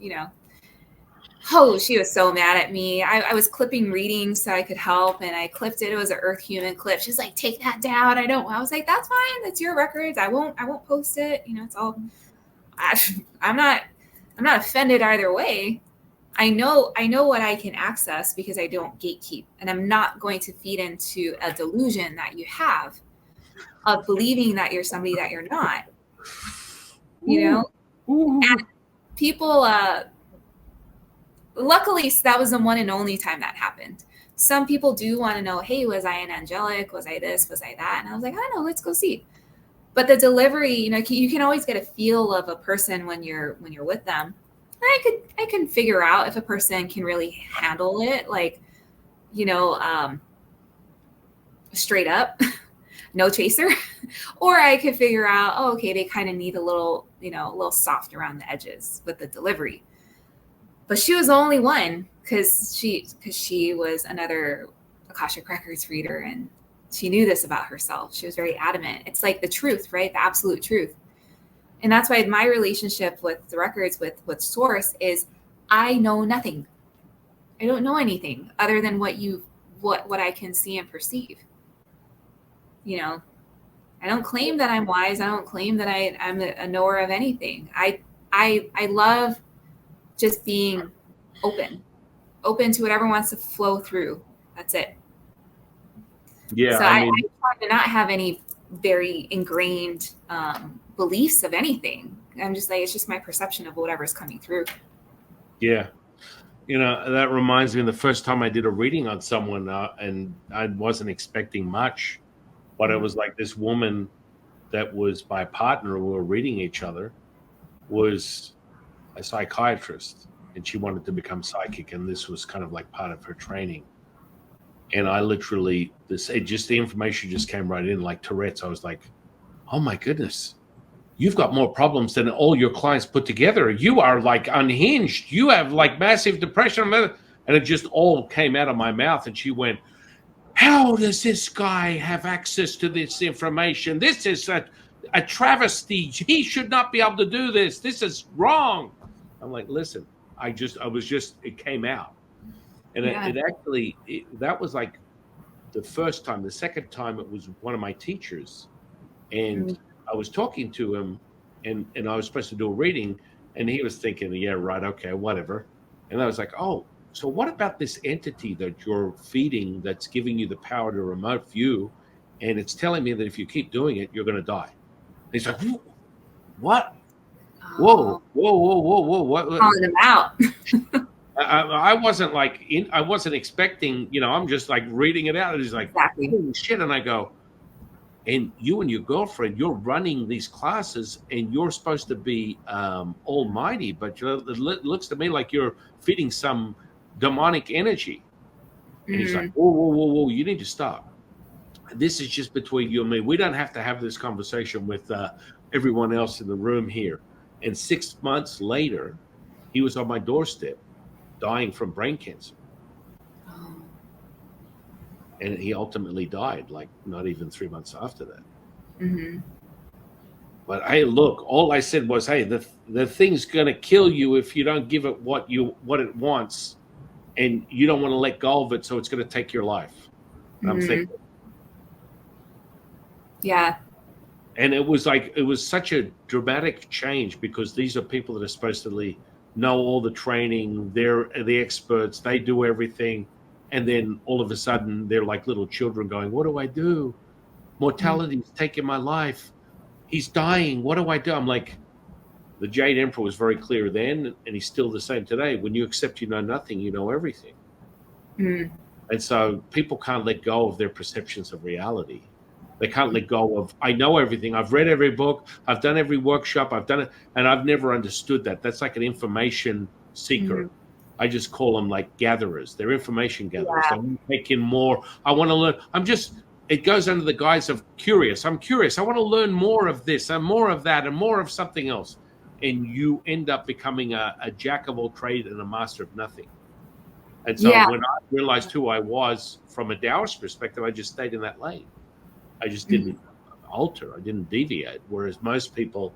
oh, she was so mad at me. I was clipping readings so I could help, and I clipped it. It was an Earth Human clip. She's like, take that down. I was like, that's fine. That's your records. I won't post it. It's all, I'm not offended either way. I know what I can access because I don't gatekeep, and I'm not going to feed into a delusion that you have of believing that you're somebody that you're not, and people, luckily that was the one and only time that happened. Some people do want to know, hey, was I an angelic? Was I this? Was I that? And I was like, I don't know, let's go see. But the delivery, you can always get a feel of a person when you're with them. I can figure out if a person can really handle it, like, straight up, no chaser, or I could figure out, oh, okay, they kind of need a little soft around the edges with the delivery. But she was the only one because she was another Akashic Records reader, and she knew this about herself. She was very adamant. It's like the truth, right? The absolute truth. And that's why my relationship with the records, with source, is I know nothing. I don't know anything other than what I can see and perceive. I don't claim that I'm wise. I don't claim that I'm a knower of anything. I love just being open to whatever wants to flow through. That's it. Yeah. So I try to not have any very ingrained beliefs of anything. I'm just like, it's just my perception of whatever's coming through. Yeah. That reminds me of the first time I did a reading on someone, and I wasn't expecting much, but it was like this woman that was my partner, we were reading each other, was a psychiatrist, and she wanted to become psychic, and this was kind of like part of her training. And I literally, the information just came right in like Tourette's. I was like, oh my goodness, you've got more problems than all your clients put together. You are like unhinged. You have like massive depression. And it just all came out of my mouth. And she went, how does this guy have access to this information? This is a travesty. He should not be able to do this. This is wrong. I'm like, listen, it came out. And that was like the first time. The second time, it was one of my teachers. And I was talking to him, and I was supposed to do a reading, and he was thinking, yeah, right, okay, whatever. And I was like, oh, so what about this entity that you're feeding that's giving you the power to remote view? And it's telling me that if you keep doing it, you're going to die. And he's like, what? Whoa. What? Calling them out. I wasn't expecting, I'm just like reading it out. And he's like, exactly. Holy shit. And I go, and you and your girlfriend, you're running these classes, and you're supposed to be almighty, but it looks to me like you're feeding some demonic energy. And he's like, whoa, you need to stop. This is just between you and me. We don't have to have this conversation with everyone else in the room here. And 6 months later, he was on my doorstep, dying from brain cancer. And he ultimately died, like not even 3 months after that. Mm-hmm. But hey, look, all I said was, hey, the thing's going to kill you if you don't give it what it wants, and you don't want to let go of it, so it's going to take your life. And I'm thinking, yeah. And it was such a dramatic change, because these are people that are supposedly know all the training. They're the experts. They do everything. And then all of a sudden, they're like little children going, what do I do? Mortality's taking my life. He's dying. What do I do? I'm like, the Jade Emperor was very clear then, and he's still the same today. When you accept you know nothing, you know everything. And so people can't let go of their perceptions of reality. They can't let go of, I know everything. I've read every book. I've done every workshop. I've done it. And I've never understood that. That's like an information seeker. I just call them like gatherers. They're information gatherers. Yeah. I'm taking more. I want to learn. It goes under the guise of curious. I'm curious. I want to learn more of this and more of that and more of something else. And you end up becoming a jack of all trades and a master of nothing. And so Yeah. when I realized who I was from a Taoist perspective, I just stayed in that lane. I just didn't alter. I didn't deviate. Whereas most people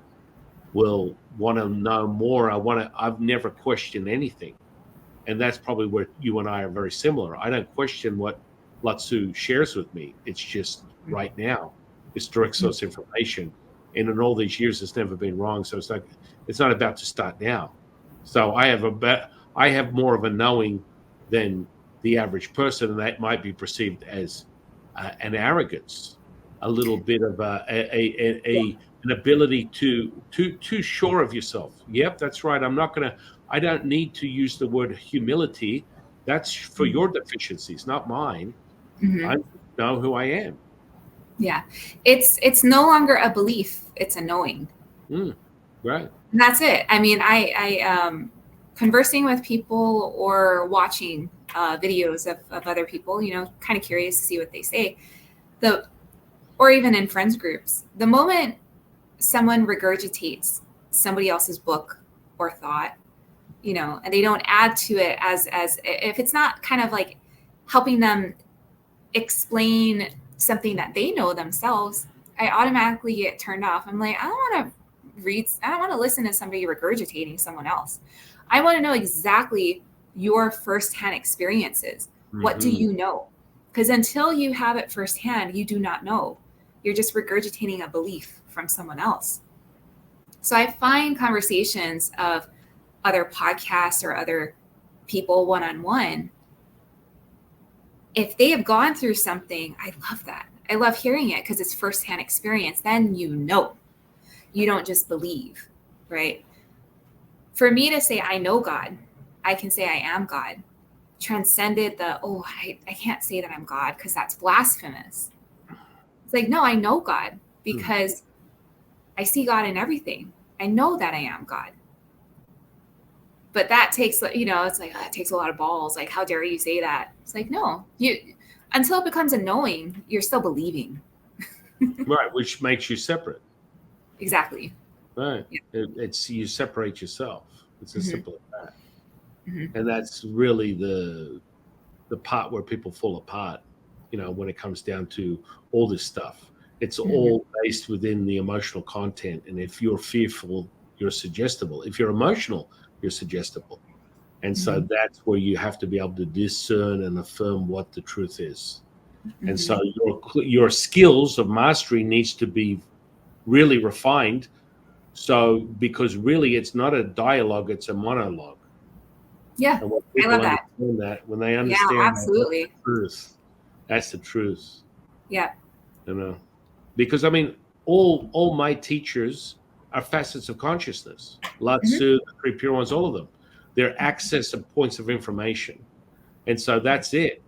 will want to know more. I've never questioned anything. And that's probably where you and I are very similar. I don't question what Latsu shares with me. It's just right now. It's direct source information. And in all these years, it's never been wrong. So it's not about to start now. So I have more of a knowing than the average person, and that might be perceived as an arrogance, a little bit of an ability to too sure of yourself. Yep, that's right. I don't need to use the word humility. That's for your deficiencies, not mine. I know who I am. Yeah. It's no longer a belief, it's a knowing. Right. And that's it. I mean, I conversing with people or watching videos of other people, kind of curious to see what they say. Or even in friends groups, the moment someone regurgitates somebody else's book or thought, and they don't add to it as if it's not kind of like helping them explain something that they know themselves, I automatically get turned off. I'm like, I don't want to listen to somebody regurgitating someone else. I want to know exactly your firsthand experiences. What do you know? Because until you have it firsthand, you do not know. You're just regurgitating a belief from someone else. So I find conversations of other podcasts or other people one-on-one, if they have gone through something, I love that. I love hearing it because it's firsthand experience. Then you don't just believe, right? For me to say I know God, I can say I am God. Transcended I can't say that I'm God because that's blasphemous. It's like, no, I know God because I see God in everything. I know that I am God. But that takes, it's like, it takes a lot of balls. Like, how dare you say that? It's like, no, until it becomes a knowing, you're still believing. Right. Which makes you separate. Exactly. Right. Yeah. It's you separate yourself. It's as simple as that. And that's really the part where people fall apart, when it comes down to all this stuff. It's all based within the emotional content. And if you're fearful, you're suggestible. If you're emotional, you're suggestible. And so that's where you have to be able to discern and affirm what the truth is. And so your skills of mastery needs to be really refined. So because really it's not a dialogue, it's a monologue. Yeah, and when I people love that. understand that, when they understand absolutely. That's the truth. That's the truth. Yeah. Because I mean, all my teachers are facets of consciousness. Latsu, the three pure ones, all of them. They're access of points of information. And so that's it.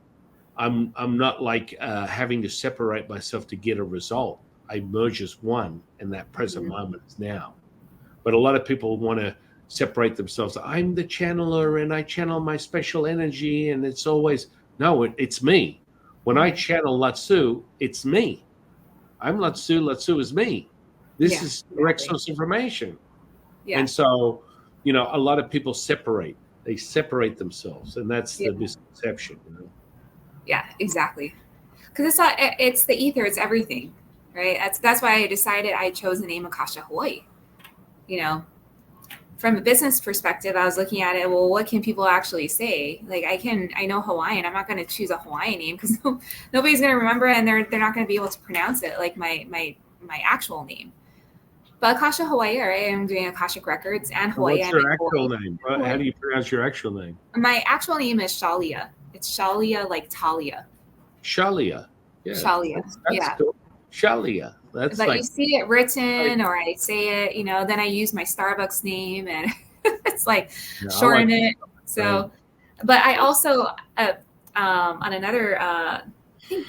I'm not like having to separate myself to get a result. I merge as one, and that present moment is now. But a lot of people want to separate themselves. I'm the channeler, and I channel my special energy, and it's always it's me. When I channel Latsu, it's me. I'm Latsu. Latsu is me. This is direct source information. Yeah. And so, a lot of people separate. They separate themselves, and that's the misconception. Yeah, exactly. Because it's the ether. It's everything, right? That's why I decided I chose the name Akasha Hawai'i. From a business perspective, I was looking at it. Well, what can people actually say? Like I know Hawaiian. I'm not going to choose a Hawaiian name because nobody's going to remember it, and they're not going to be able to pronounce it like my actual name. But Akasha Hawai'i, right? I'm doing Akashic Records and Hawaii. What's your actual name? How do you pronounce your actual name? My actual name is Shawlea. It's Shawlea like Talia. Shawlea. Yeah. Shawlea. That's cool. Shawlea. But you see it written, or I say it, then I use my Starbucks name, and it's like shorten it. So, but I also on another, I think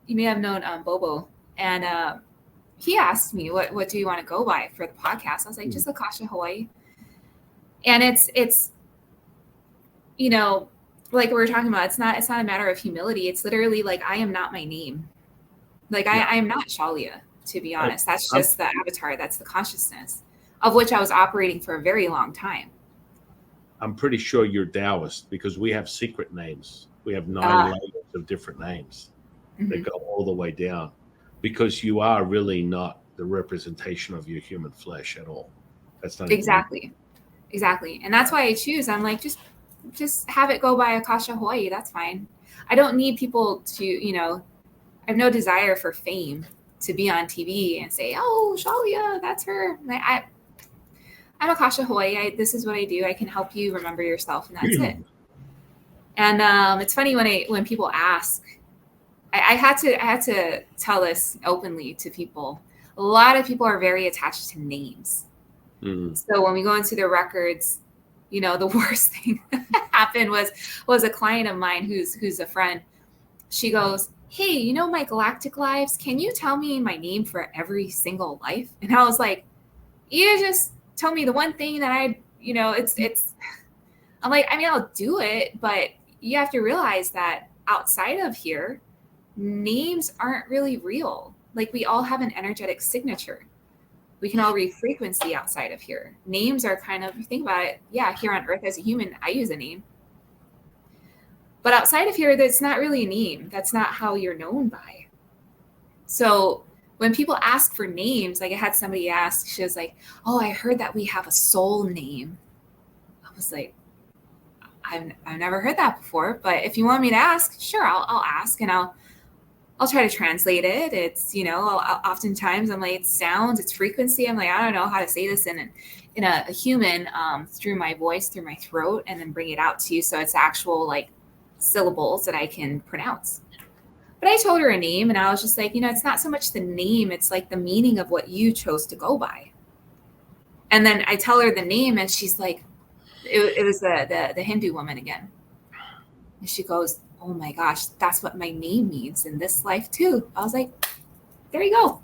you may have known Bobo, and he asked me what do you want to go by for the podcast. I was like, just Akasha Hawai'i, and it's like we were talking about, it's not a matter of humility. It's literally like I am not my name. Like I am not Shawlea, to be honest. That's just the avatar. That's the consciousness of which I was operating for a very long time. I'm pretty sure you're Taoist because we have secret names. We have 9 Ah, layers of different names that mhm. go all the way down, because you are really not the representation of your human flesh at all. That's not even you. Exactly. Exactly. And that's why I choose. I'm like, just have it go by Akasha Hawai'i. That's fine. I don't need people to, I have no desire for fame to be on TV and say, oh, Shawlea, that's her. I'm Akasha Hawai'i. This is what I do. I can help you remember yourself, and that's it. And it's funny when people ask, I had to tell this openly to people. A lot of people are very attached to names. Mm. So when we go into the records, the worst thing that happened was a client of mine who's a friend. She goes, hey, my galactic lives, can you tell me my name for every single life? And I was like, you just tell me the one thing that it's I'm like, I mean, I'll do it, but you have to realize that outside of here, names aren't really real. Like, we all have an energetic signature. We can all read frequency outside of here. Names are kind of, you think about it, yeah, here on Earth as a human, I use a name. But outside of here, that's not really a name. That's not how you're known by. So when people ask for names, like I had somebody ask, she was like, oh, I heard that we have a soul name. I was like, I've never heard that before, but if you want me to ask, sure, I'll ask, and I'll try to translate it. It's, oftentimes I'm like, it's sounds, it's frequency. I'm like, I don't know how to say this in a human, through my voice, through my throat, and then bring it out to you. So it's actual like syllables that I can pronounce. But I told her a name, and I was just like, it's not so much the name, it's like the meaning of what you chose to go by. And then I tell her the name, and she's like, it was the Hindu woman again. And she goes, oh my gosh, that's what my name means in this life too. I was like, there you go.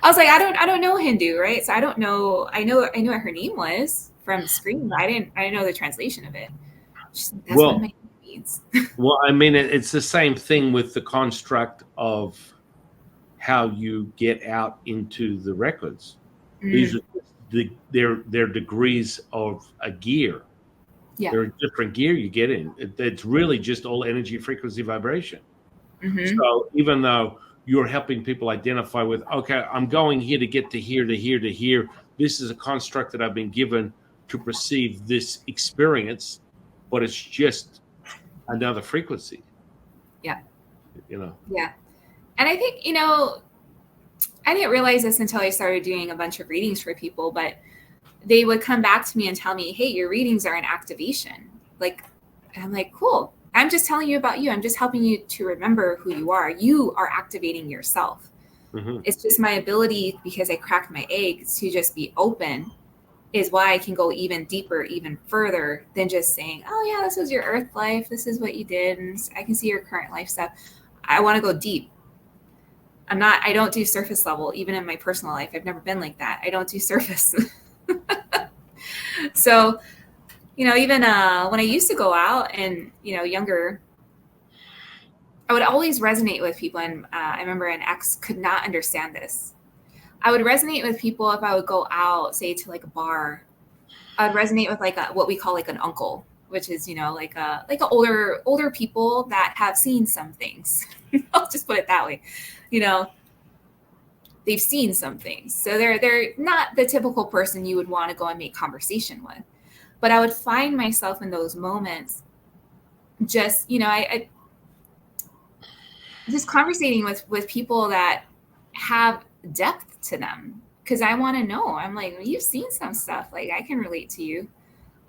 I was like, I don't know Hindu, right? So I don't know. I knew what her name was from the screen, but I didn't know the translation of it. She's like, that's what my name means. Well, I mean, it's the same thing with the construct of how you get out into the records. These are they're degrees of a gear. Yeah. There are different gear you get in. It's really just all energy, frequency, vibration. Mm-hmm. So even though you're helping people identify with, okay, I'm going here to get to here, to here, to here. This is a construct that I've been given to perceive this experience, but it's just another frequency. Yeah. Yeah. And I think, I didn't realize this until I started doing a bunch of readings for people, but they would come back to me and tell me, hey, your readings are an activation. Like, and I'm like, cool. I'm just telling you about you. I'm just helping you to remember who you are. You are activating yourself. Mm-hmm. It's just my ability, because I cracked my egg, to just be open is why I can go even deeper, even further than just saying, oh yeah, this was your earth life. This is what you did. And I can see your current life stuff. I want to go deep. I don't do surface level, even in my personal life. I've never been like that. I don't do surface. So, even when I used to go out and, younger, I would always resonate with people. And I remember an ex could not understand this. I would resonate with people if I would go out, say to like a bar. I would resonate with like what we call like an uncle, which is, like older people that have seen some things. I'll just put it that way. They've seen some things. So they're not the typical person you would want to go and make conversation with. But I would find myself in those moments just, I just conversating with people that have depth to them, because I want to know. I'm like, you've seen some stuff. Like, I can relate to you.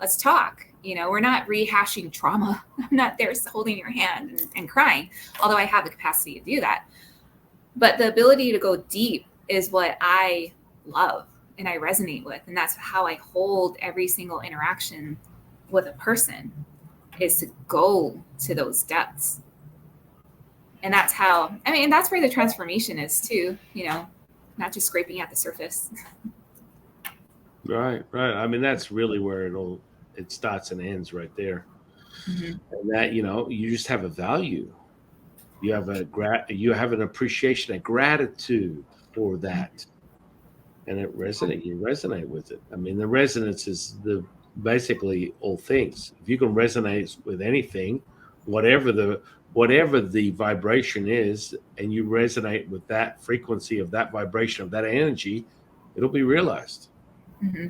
Let's talk. We're not rehashing trauma. I'm not there holding your hand and crying, although I have the capacity to do that. But the ability to go deep is what I love and I resonate with. And that's how I hold every single interaction with a person, is to go to those depths. And that's that's where the transformation is too, not just scraping at the surface. Right. I mean, that's really where it starts and ends right there. Mm-hmm. And that, you just have a value. You have an appreciation, a gratitude for that, and you resonate with it. I mean, the resonance is basically all things. If you can resonate with anything, whatever the vibration is, and you resonate with that frequency of that vibration of that energy, it'll be realized. Mm-hmm.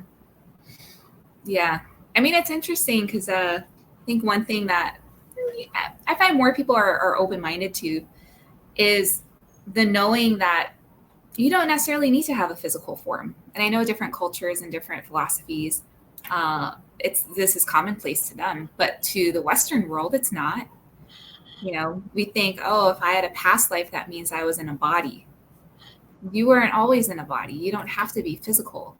Yeah. I mean, it's interesting because I think one thing that I find more people are open-minded to is the knowing that you don't necessarily need to have a physical form. And I know different cultures and different philosophies, this is commonplace to them, but to the Western world, it's not. You know, we think, oh, if I had a past life, that means I was in a body. You weren't always in a body. You don't have to be physical.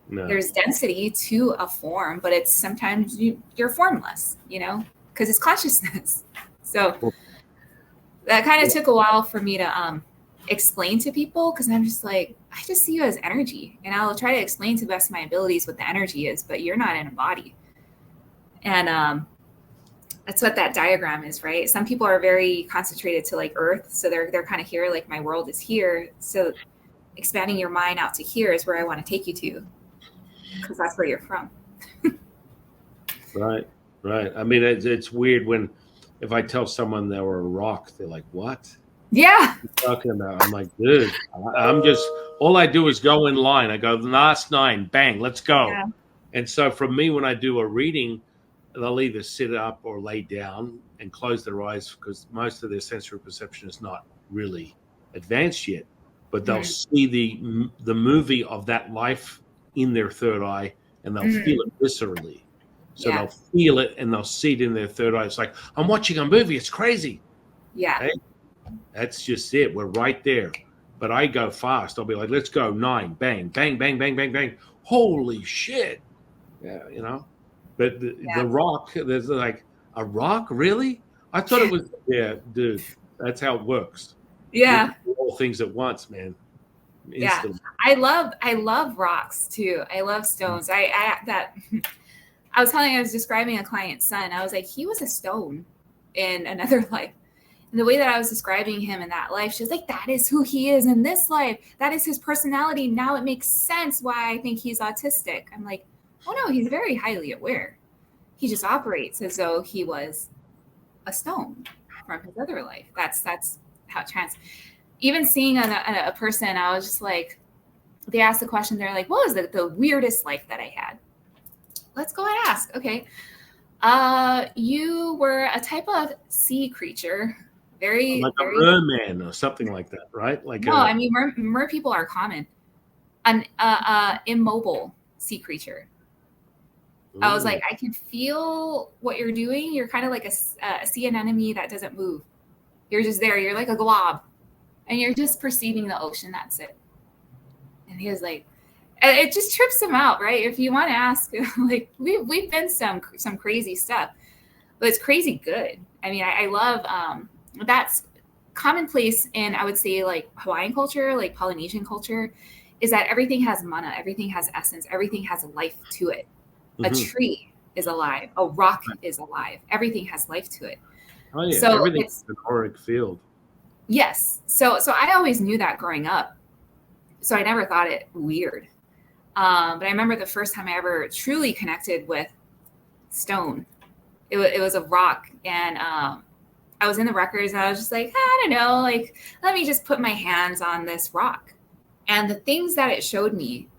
No. There's density to a form, but it's sometimes you're formless, you know, because it's consciousness. So that kind of took a while for me to explain to people, because I'm just like, I just see you as energy, and I'll try to explain to the best of my abilities what the energy is, but you're not in a body. And that's what that diagram is, right? Some people are very concentrated to like Earth, so they're kind of here, like my world is here. So expanding your mind out to here is where I want to take you to, because that's where you're from. Right. I mean, it's weird if I tell someone they were a rock, they're like, "What? Yeah. What are you talking about?" I'm like, "Dude, I'm just all I do is go in line. I go the last 9, bang, let's go." Yeah. And so for me, when I do a reading, they'll either sit up or lay down and close their eyes, because most of their sensory perception is not really advanced yet, but they'll see the movie of that life in their third eye, and they'll feel it viscerally. So they'll feel it and they'll see it in their third eye. It's like, I'm watching a movie. It's crazy. Yeah. Hey, that's just it. We're right there. But I go fast. I'll be like, let's go 9, bang, bang, bang, bang, bang, bang. Holy shit. Yeah, you know. But the rock, there's like, a rock? Really? I thought it was, yeah, dude, that's how it works. Yeah. All things at once, man. Instantly. Yeah. I love rocks too. I love stones. I was describing a client's son. I was like, he was a stone in another life. And the way that I was describing him in that life, she was like, that is who he is in this life. That is his personality. Now it makes sense why I think he's autistic. I'm like, oh no, he's very highly aware. He just operates as though he was a stone from his other life. That's how it even seeing a person, I was just like, they asked the question, they're like, what was the weirdest life that I had? Let's go and ask. Okay. You were a type of sea creature. Like a merman or something like that, right? Like I mean, mer people are common. An immobile sea creature. Ooh. I was like, I can feel what you're doing. You're kind of like a sea anemone that doesn't move. You're just there. You're like a glob. And you're just perceiving the ocean. That's it. And he was like, it just trips him out, right? If you want to ask, like we've been some crazy stuff, but it's crazy good. I mean, I love that's commonplace in, I would say, like Hawaiian culture, like Polynesian culture, is that everything has mana, everything has essence, everything has life to it. Mm-hmm. A tree is alive, a rock is alive, everything has life to it. Oh yeah, so everything's an auric field. Yes. So I always knew that growing up. So I never thought it weird. But I remember the first time I ever truly connected with stone, it was a rock. And I was in the records and I was just like, I don't know, like, let me just put my hands on this rock. And the things that it showed me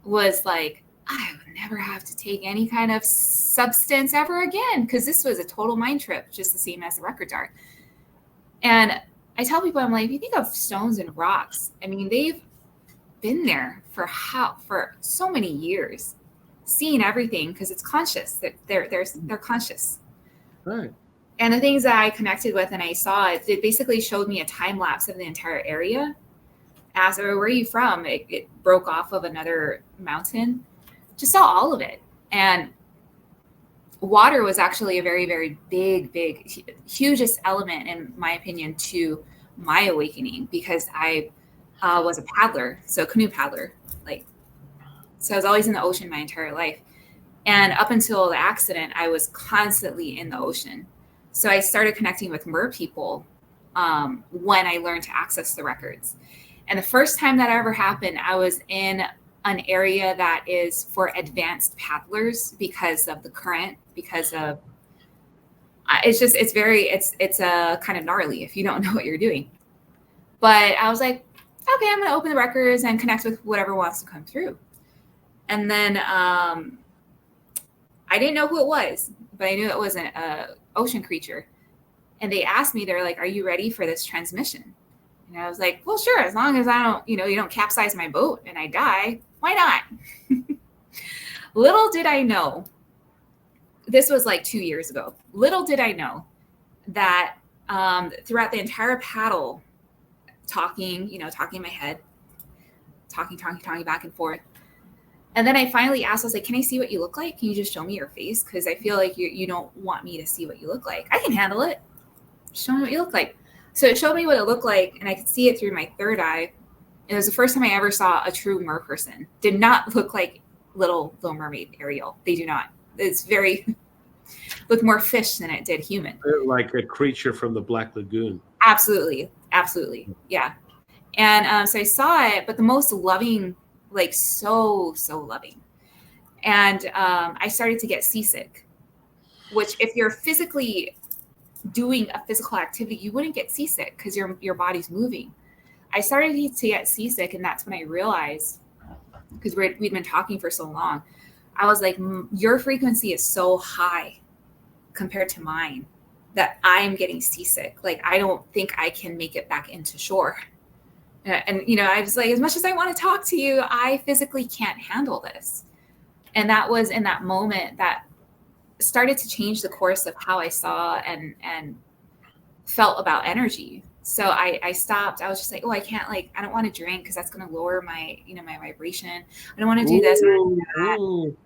was like, I would never have to take any kind of substance ever again, because this was a total mind trip, just the same as the records are. And I tell people, I'm like, if you think of stones and rocks, I mean, they've been there for so many years, seeing everything, because it's conscious. They're conscious. Right. And the things that I connected with and I saw, it basically showed me a time lapse of the entire area. Asked, where are you from? It broke off of another mountain. Just saw all of it. And water was actually a very, very big, hugest element, in my opinion, to my awakening, because I was a paddler, so a canoe paddler. So I was always in the ocean my entire life. And up until the accident, I was constantly in the ocean. So I started connecting with mer people when I learned to access the records. And the first time that ever happened, I was in an area that is for advanced paddlers because of the current, because of it's a kind of gnarly if you don't know what you're doing. But I was like, okay, I'm going to open the records and connect with whatever wants to come through. And then I didn't know who it was, but I knew it was an ocean creature. And they asked me, they're like, are you ready for this transmission? And I was like, well, sure, as long as I don't, you don't capsize my boat and I die, why not? Little did I know, this was like 2 years ago. Little did I know that throughout the entire paddle, talking in my head, talking back and forth. And then I finally asked, I was like, can I see what you look like? Can you just show me your face? Because I feel like you don't want me to see what you look like. I can handle it. Show me what you look like. So it showed me what it looked like, and I could see it through my third eye. It was the first time I ever saw a true mer person. Did not look like Little Mermaid Ariel. They do not. It's looked more fish than it did human. Like a creature from the Black Lagoon. Absolutely. Yeah. And so I saw it, but the most loving, like so loving. And I started to get seasick, which if you're physically doing a physical activity, you wouldn't get seasick because your body's moving. I started to get seasick, and that's when I realized, because we'd been talking for so long, I was like, your frequency is so high compared to mine that I'm getting seasick. Like, I don't think I can make it back into shore. And I was like, as much as I want to talk to you, I physically can't handle this. And that was in that moment that started to change the course of how I saw and felt about energy. So I stopped. I was just like, oh, I can't, I don't want to drink because that's going to lower my, my vibration. I don't want to do this. I don't want to do that.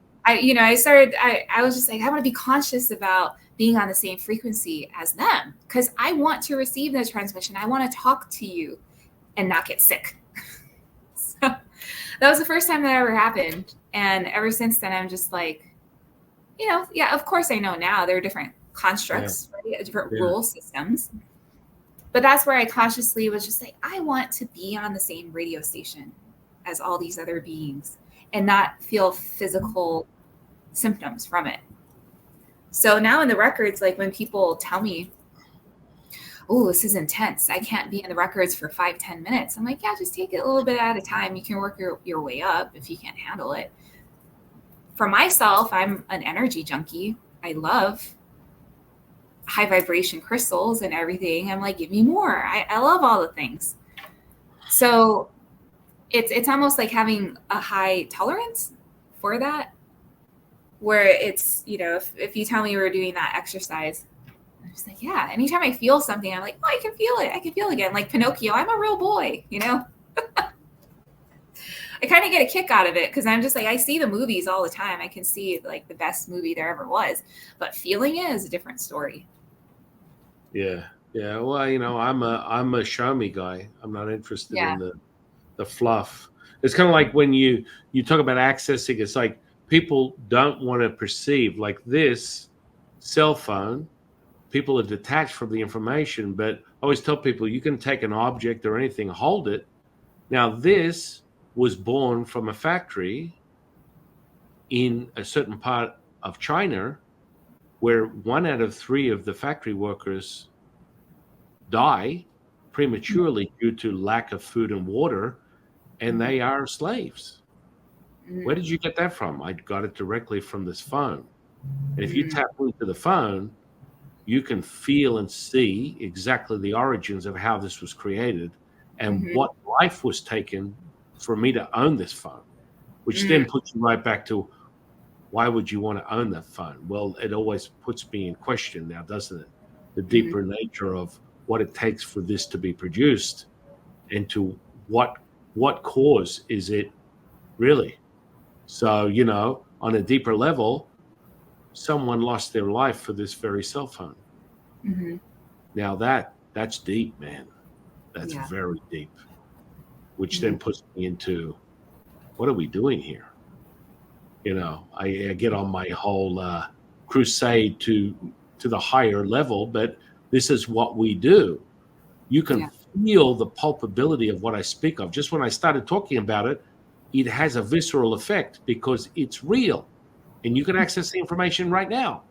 I was just like, I want to be conscious about being on the same frequency as them because I want to receive the transmission. I want to talk to you and not get sick. So that was the first time that ever happened. And ever since then, I'm just like, of course I know now there are different constructs, right? Different rule systems. But that's where I consciously was just like, I want to be on the same radio station as all these other beings and not feel physical symptoms from it. So now in the records, like when people tell me, oh, this is intense, I can't be in the records for 5-10 minutes. I'm like, yeah, just take it a little bit at a time. You can work your way up if you can't handle it. For myself, I'm an energy junkie. I love high vibration crystals and everything. I'm like, give me more. I love all the things. So it's almost like having a high tolerance for that, where it's, if you tell me we're doing that exercise, I'm just like, yeah, anytime I feel something, I'm like, oh, I can feel it. I can feel it again. Like Pinocchio, I'm a real boy, I kind of get a kick out of it because I'm just like, I see the movies all the time. I can see like the best movie there ever was, but feeling it is a different story. Yeah. Well, I'm a show me guy. I'm not interested in the fluff. It's kind of like when you talk about accessing. It's like people don't want to perceive, like this cell phone. People are detached from the information, but I always tell people you can take an object or anything, hold it. Now this was born from a factory in a certain part of China where 1 out of 3 of the factory workers die prematurely due to lack of food and water, and they are slaves. Where did you get that from? I got it directly from this phone. And if you tap into the phone, you can feel and see exactly the origins of how this was created and what life was taken for me to own this phone, which then puts you right back to, why would you want to own that phone? Well, it always puts me in question now, doesn't it? The deeper nature of what it takes for this to be produced, and to what cause is it really? So, on a deeper level, someone lost their life for this very cell phone. Now that's deep, man. That's very deep. Which then puts me into, what are we doing here? I get on my whole crusade to the higher level, but this is what we do. You can feel the palpability of what I speak of. Just when I started talking about it, it has a visceral effect because it's real, and you can access the information right now.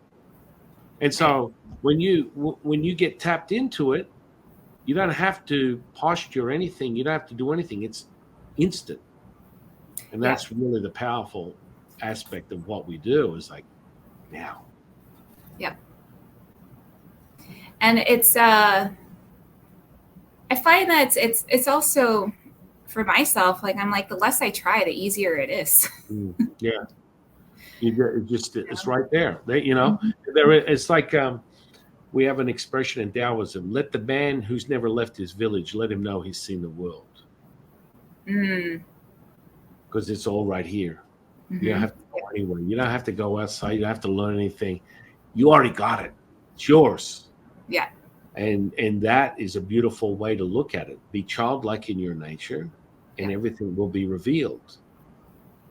And so when you get tapped into it, you don't have to posture anything. You don't have to do anything. It's instant. And that's really the powerful aspect of what we do, is like now. Yeah. And it's I find that it's also, for myself, like I'm like, the less I try, the easier it is. Yeah. It's right there. It's like we have an expression in Taoism: let the man who's never left his village, let him know he's seen the world. Because it's all right here. You don't have to go anywhere. You don't have to go outside. You don't have to learn anything. You already got it. It's yours. Yeah. And that is a beautiful way to look at it. Be childlike in your nature, and everything will be revealed.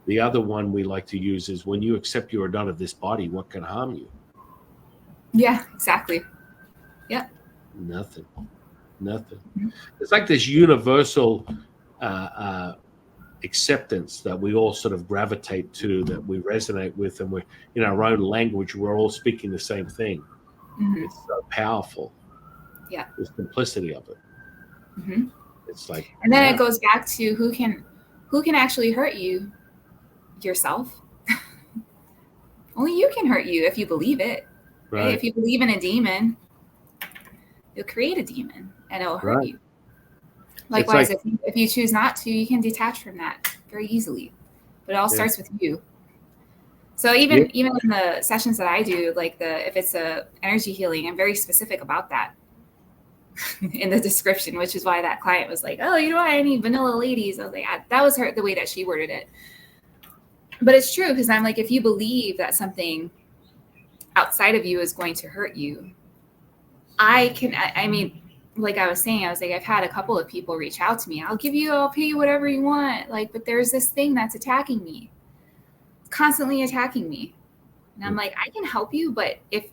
The other one we like to use is, when you accept you are not of this body, what can harm you? Yeah, exactly. Yeah. Nothing. It's like this universal acceptance that we all sort of gravitate to, that we resonate with, and we're in our own language, we're all speaking the same thing. It's so powerful. Yeah. The simplicity of it. It's like, and then it goes back to who can actually hurt you? Yourself. Only you can hurt you if you believe it. Right? If you believe in a demon, you'll create a demon and it'll hurt you. Likewise, if you choose not to, you can detach from that very easily. But it all starts with you. So even in the sessions that I do, like if it's a energy healing, I'm very specific about that in the description, which is why that client was like, "Oh, you know, I need vanilla ladies." I was like, that was the way that she worded it. But it's true, because I'm like, if you believe that something outside of you is going to hurt you, I mean, like I was saying, I was like, I've had a couple of people reach out to me. I'll pay you whatever you want. Like, but there's this thing that's attacking me, constantly attacking me. And I'm like, I can help you, but if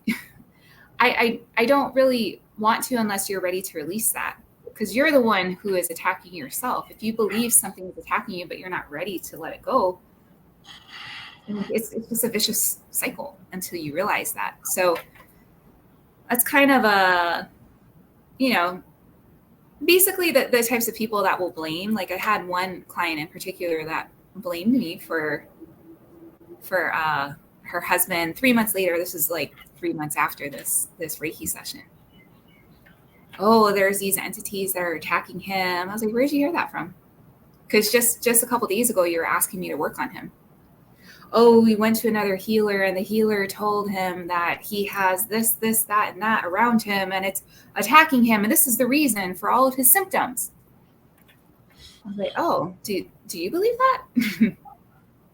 I don't really want to, unless you're ready to release that, because you're the one who is attacking yourself. If you believe something is attacking you, but you're not ready to let it go, it's just a vicious cycle until you realize that. So that's kind of basically the types of people that will blame. Like, I had one client in particular that blamed me for her husband 3 months later. This is like 3 months after this Reiki session. Oh, there's these entities that are attacking him. I was like, where'd you hear that from? Because just a couple days ago, you were asking me to work on him. Oh, we went to another healer, and the healer told him that he has this, that, and that around him, and it's attacking him, and this is the reason for all of his symptoms. I was like, oh, do you believe that?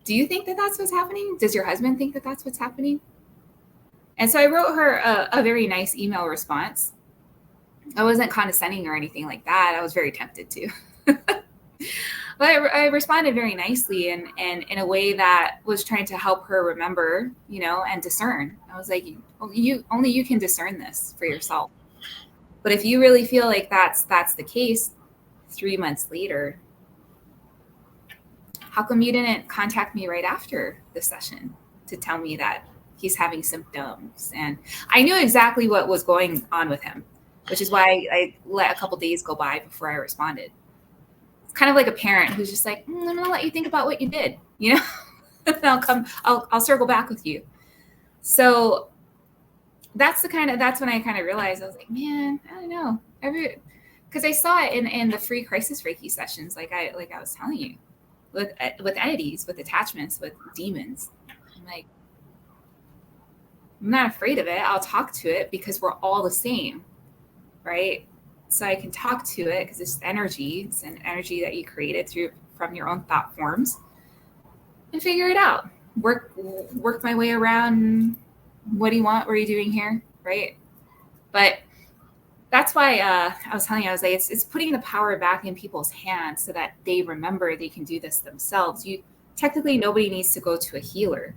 Do you think that that's what's happening? Does your husband think that that's what's happening? And so I wrote her a very nice email response. I wasn't condescending or anything like that. I was very tempted to. But I responded very nicely and in a way that was trying to help her remember, and discern. I was like, only you can discern this for yourself. But if you really feel like that's the case, 3 months later, how come you didn't contact me right after the session to tell me that he's having symptoms? And I knew exactly what was going on with him, which is why I let a couple days go by before I responded. Kind of like a parent who's just like, I'm gonna let you think about what you did, and I'll circle back with you. So that's when I kind of realized, I was like, man, I don't know, because I saw it in the free crisis Reiki sessions, like I was telling you, with entities, with attachments, with demons. I'm like, I'm not afraid of it. I'll talk to it because we're all the same, right? So I can talk to it because it's energy. It's an energy that you created from your own thought forms, and figure it out. Work my way around. What do you want? What are you doing here? Right. But that's why I was telling you, I was like, it's putting the power back in people's hands so that they remember they can do this themselves. Technically, nobody needs to go to a healer.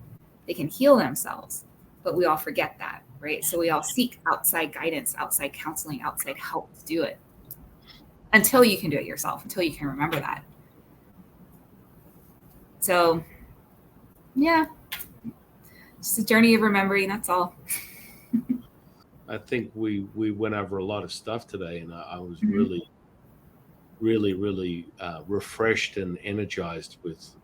They can heal themselves, but we all forget that. Right. So we all seek outside guidance, outside counseling, outside help to do it until you can do it yourself, until you can remember that. So, yeah, it's a journey of remembering. That's all. I think we went over a lot of stuff today, and I was Mhm. really refreshed and energized with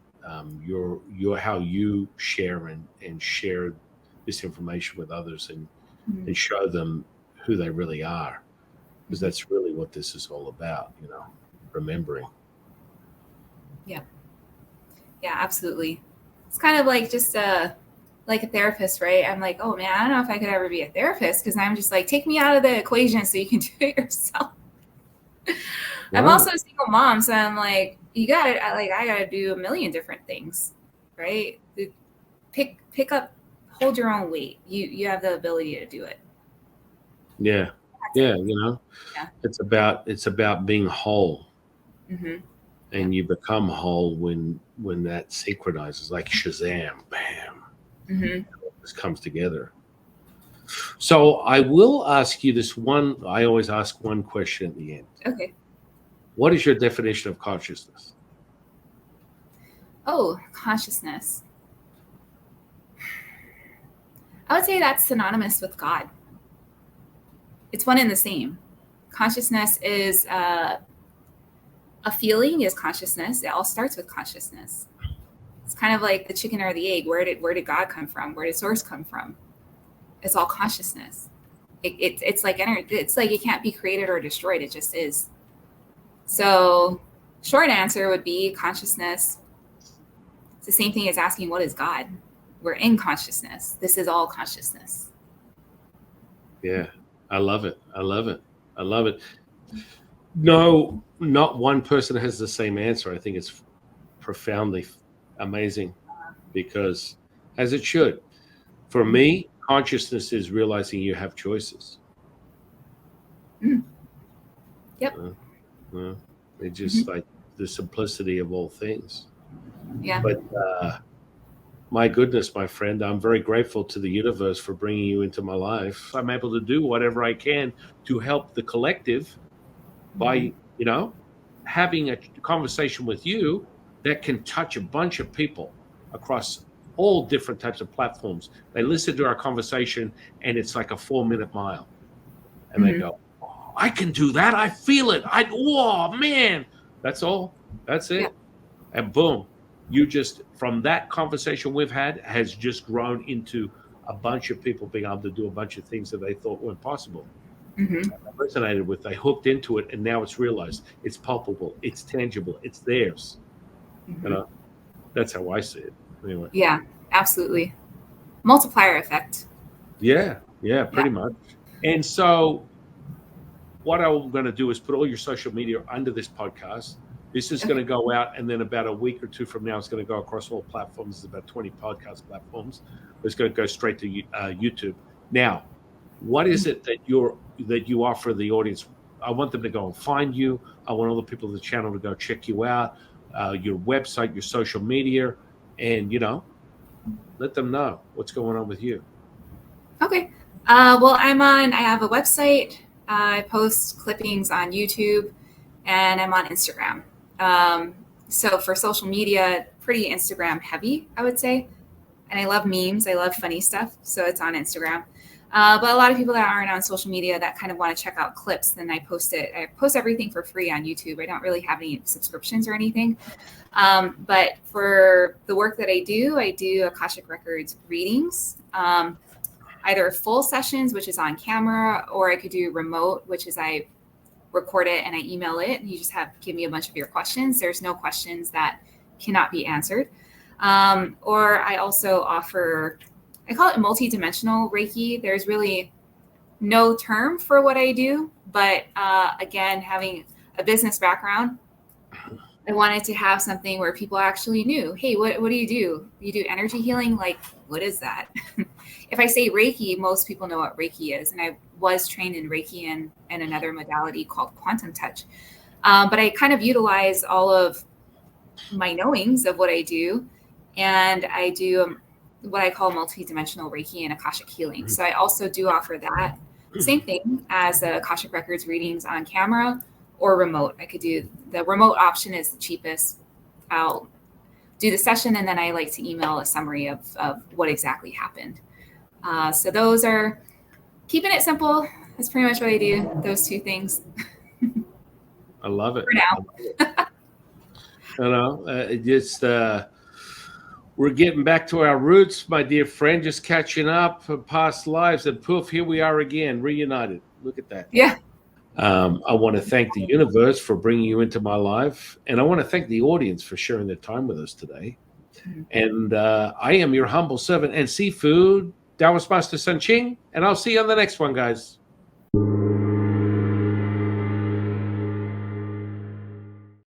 your how you share and share this information with others and Mhm. show them who they really are, because Mhm. that's really what this is all about, remembering. Yeah. Yeah, absolutely. It's kind of like just like a therapist, right? I'm like, oh man, I don't know if I could ever be a therapist because I'm just like, take me out of the equation so you can do it yourself. I'm Right. also a single mom, so I'm like, I gotta do a million different things, right? Pick up, hold your own weight. You have the ability to do it. Yeah. That's Yeah. it. Yeah. It's about being whole, Mm-hmm. Yeah. and you become whole when that synchronizes, like Shazam, bam, Mm-hmm. this comes together. So I will ask you this one. I always ask one question at the end. Okay. What is your definition of consciousness? Oh, consciousness. I would say that's synonymous with God. It's one and the same. Consciousness is a feeling is consciousness. It all starts with consciousness. It's kind of like the chicken or the egg. Where did God come from? Where did source come from? It's all consciousness. It's like energy. It's like it can't be created or destroyed. It just is. So, short answer would be consciousness. It's the same thing as asking what is God. We're in consciousness. This is all consciousness. Yeah, I love it. I love it. I love it. No, not one person has the same answer. I think it's profoundly amazing, because, as it should. For Mm. me, consciousness is realizing you have choices. Mm. Yep. Uh, uh, it's Hmm. just like the simplicity of all things. Yeah. But my goodness, my friend, I'm very grateful to the universe for bringing you into my life. I'm able to do whatever I can to help the collective Hmm. by, having a conversation with you that can touch a bunch of people across all different types of platforms. They listen to our conversation and it's like a 4-minute mile. And they Hmm. go, oh, I can do that. I feel it. Whoa, man. That's all. That's Yeah. it. And boom, you just, from that conversation we've had, has just grown into a bunch of people being able to do a bunch of things that they thought weren't possible. Hmm. Resonated with, they hooked into it, and now it's realized, it's palpable, it's tangible, it's theirs. You Hmm. know, that's how I see it. Anyway. Yeah. Absolutely. Multiplier effect. Yeah, Yeah. pretty much. And so what I'm going to do is put all your social media under this podcast. This is going Okay. to go out, and then about a week or two from now, it's going to go across all platforms. There's about 20 podcast platforms. It's going to go straight to YouTube. Now, what is it that you offer the audience? I want them to go and find you. I want all the people of the channel to go check you out, your website, your social media, and let them know what's going on with you. Okay. Well, I have a website. I post clippings on YouTube and I'm on Instagram. So for social media, pretty Instagram heavy, I would say. And I love memes. I love funny stuff. So it's on Instagram. But a lot of people that aren't on social media that kind of want to check out clips, then I post it. I post everything for free on YouTube. I don't really have any subscriptions or anything. But for the work that I do Akashic Records readings. Either full sessions, which is on camera, or I could do remote, which is I record it and I email it, and you just give me a bunch of your questions. There's no questions that cannot be answered. Or I also offer, I call it multi-dimensional Reiki. There's really no term for what I do, but again, having a business background, I wanted to have something where people actually knew, hey, what do you do? You do energy healing? Like, what is that? If I say Reiki, most people know what Reiki is. And I was trained in Reiki and another modality called quantum touch. But I kind of utilize all of my knowings of what I do. And I do what I call multidimensional Reiki and Akashic healing. So I also do offer that. Same thing as the Akashic Records readings on camera or remote. I could do the remote option is the cheapest. I'll do the session, and then I like to email a summary of what exactly happened. So those are keeping it simple. That's pretty much what I do. Those two things. I love it. For now. We're getting back to our roots, my dear friend, just catching up from past lives, and poof, here we are again, reunited. Look at that. Yeah. I want to thank the universe for bringing you into my life, and I want to thank the audience for sharing their time with us today. And I am your humble servant and seafood, Taoist Master San Qing, and I'll see you on the next one, guys.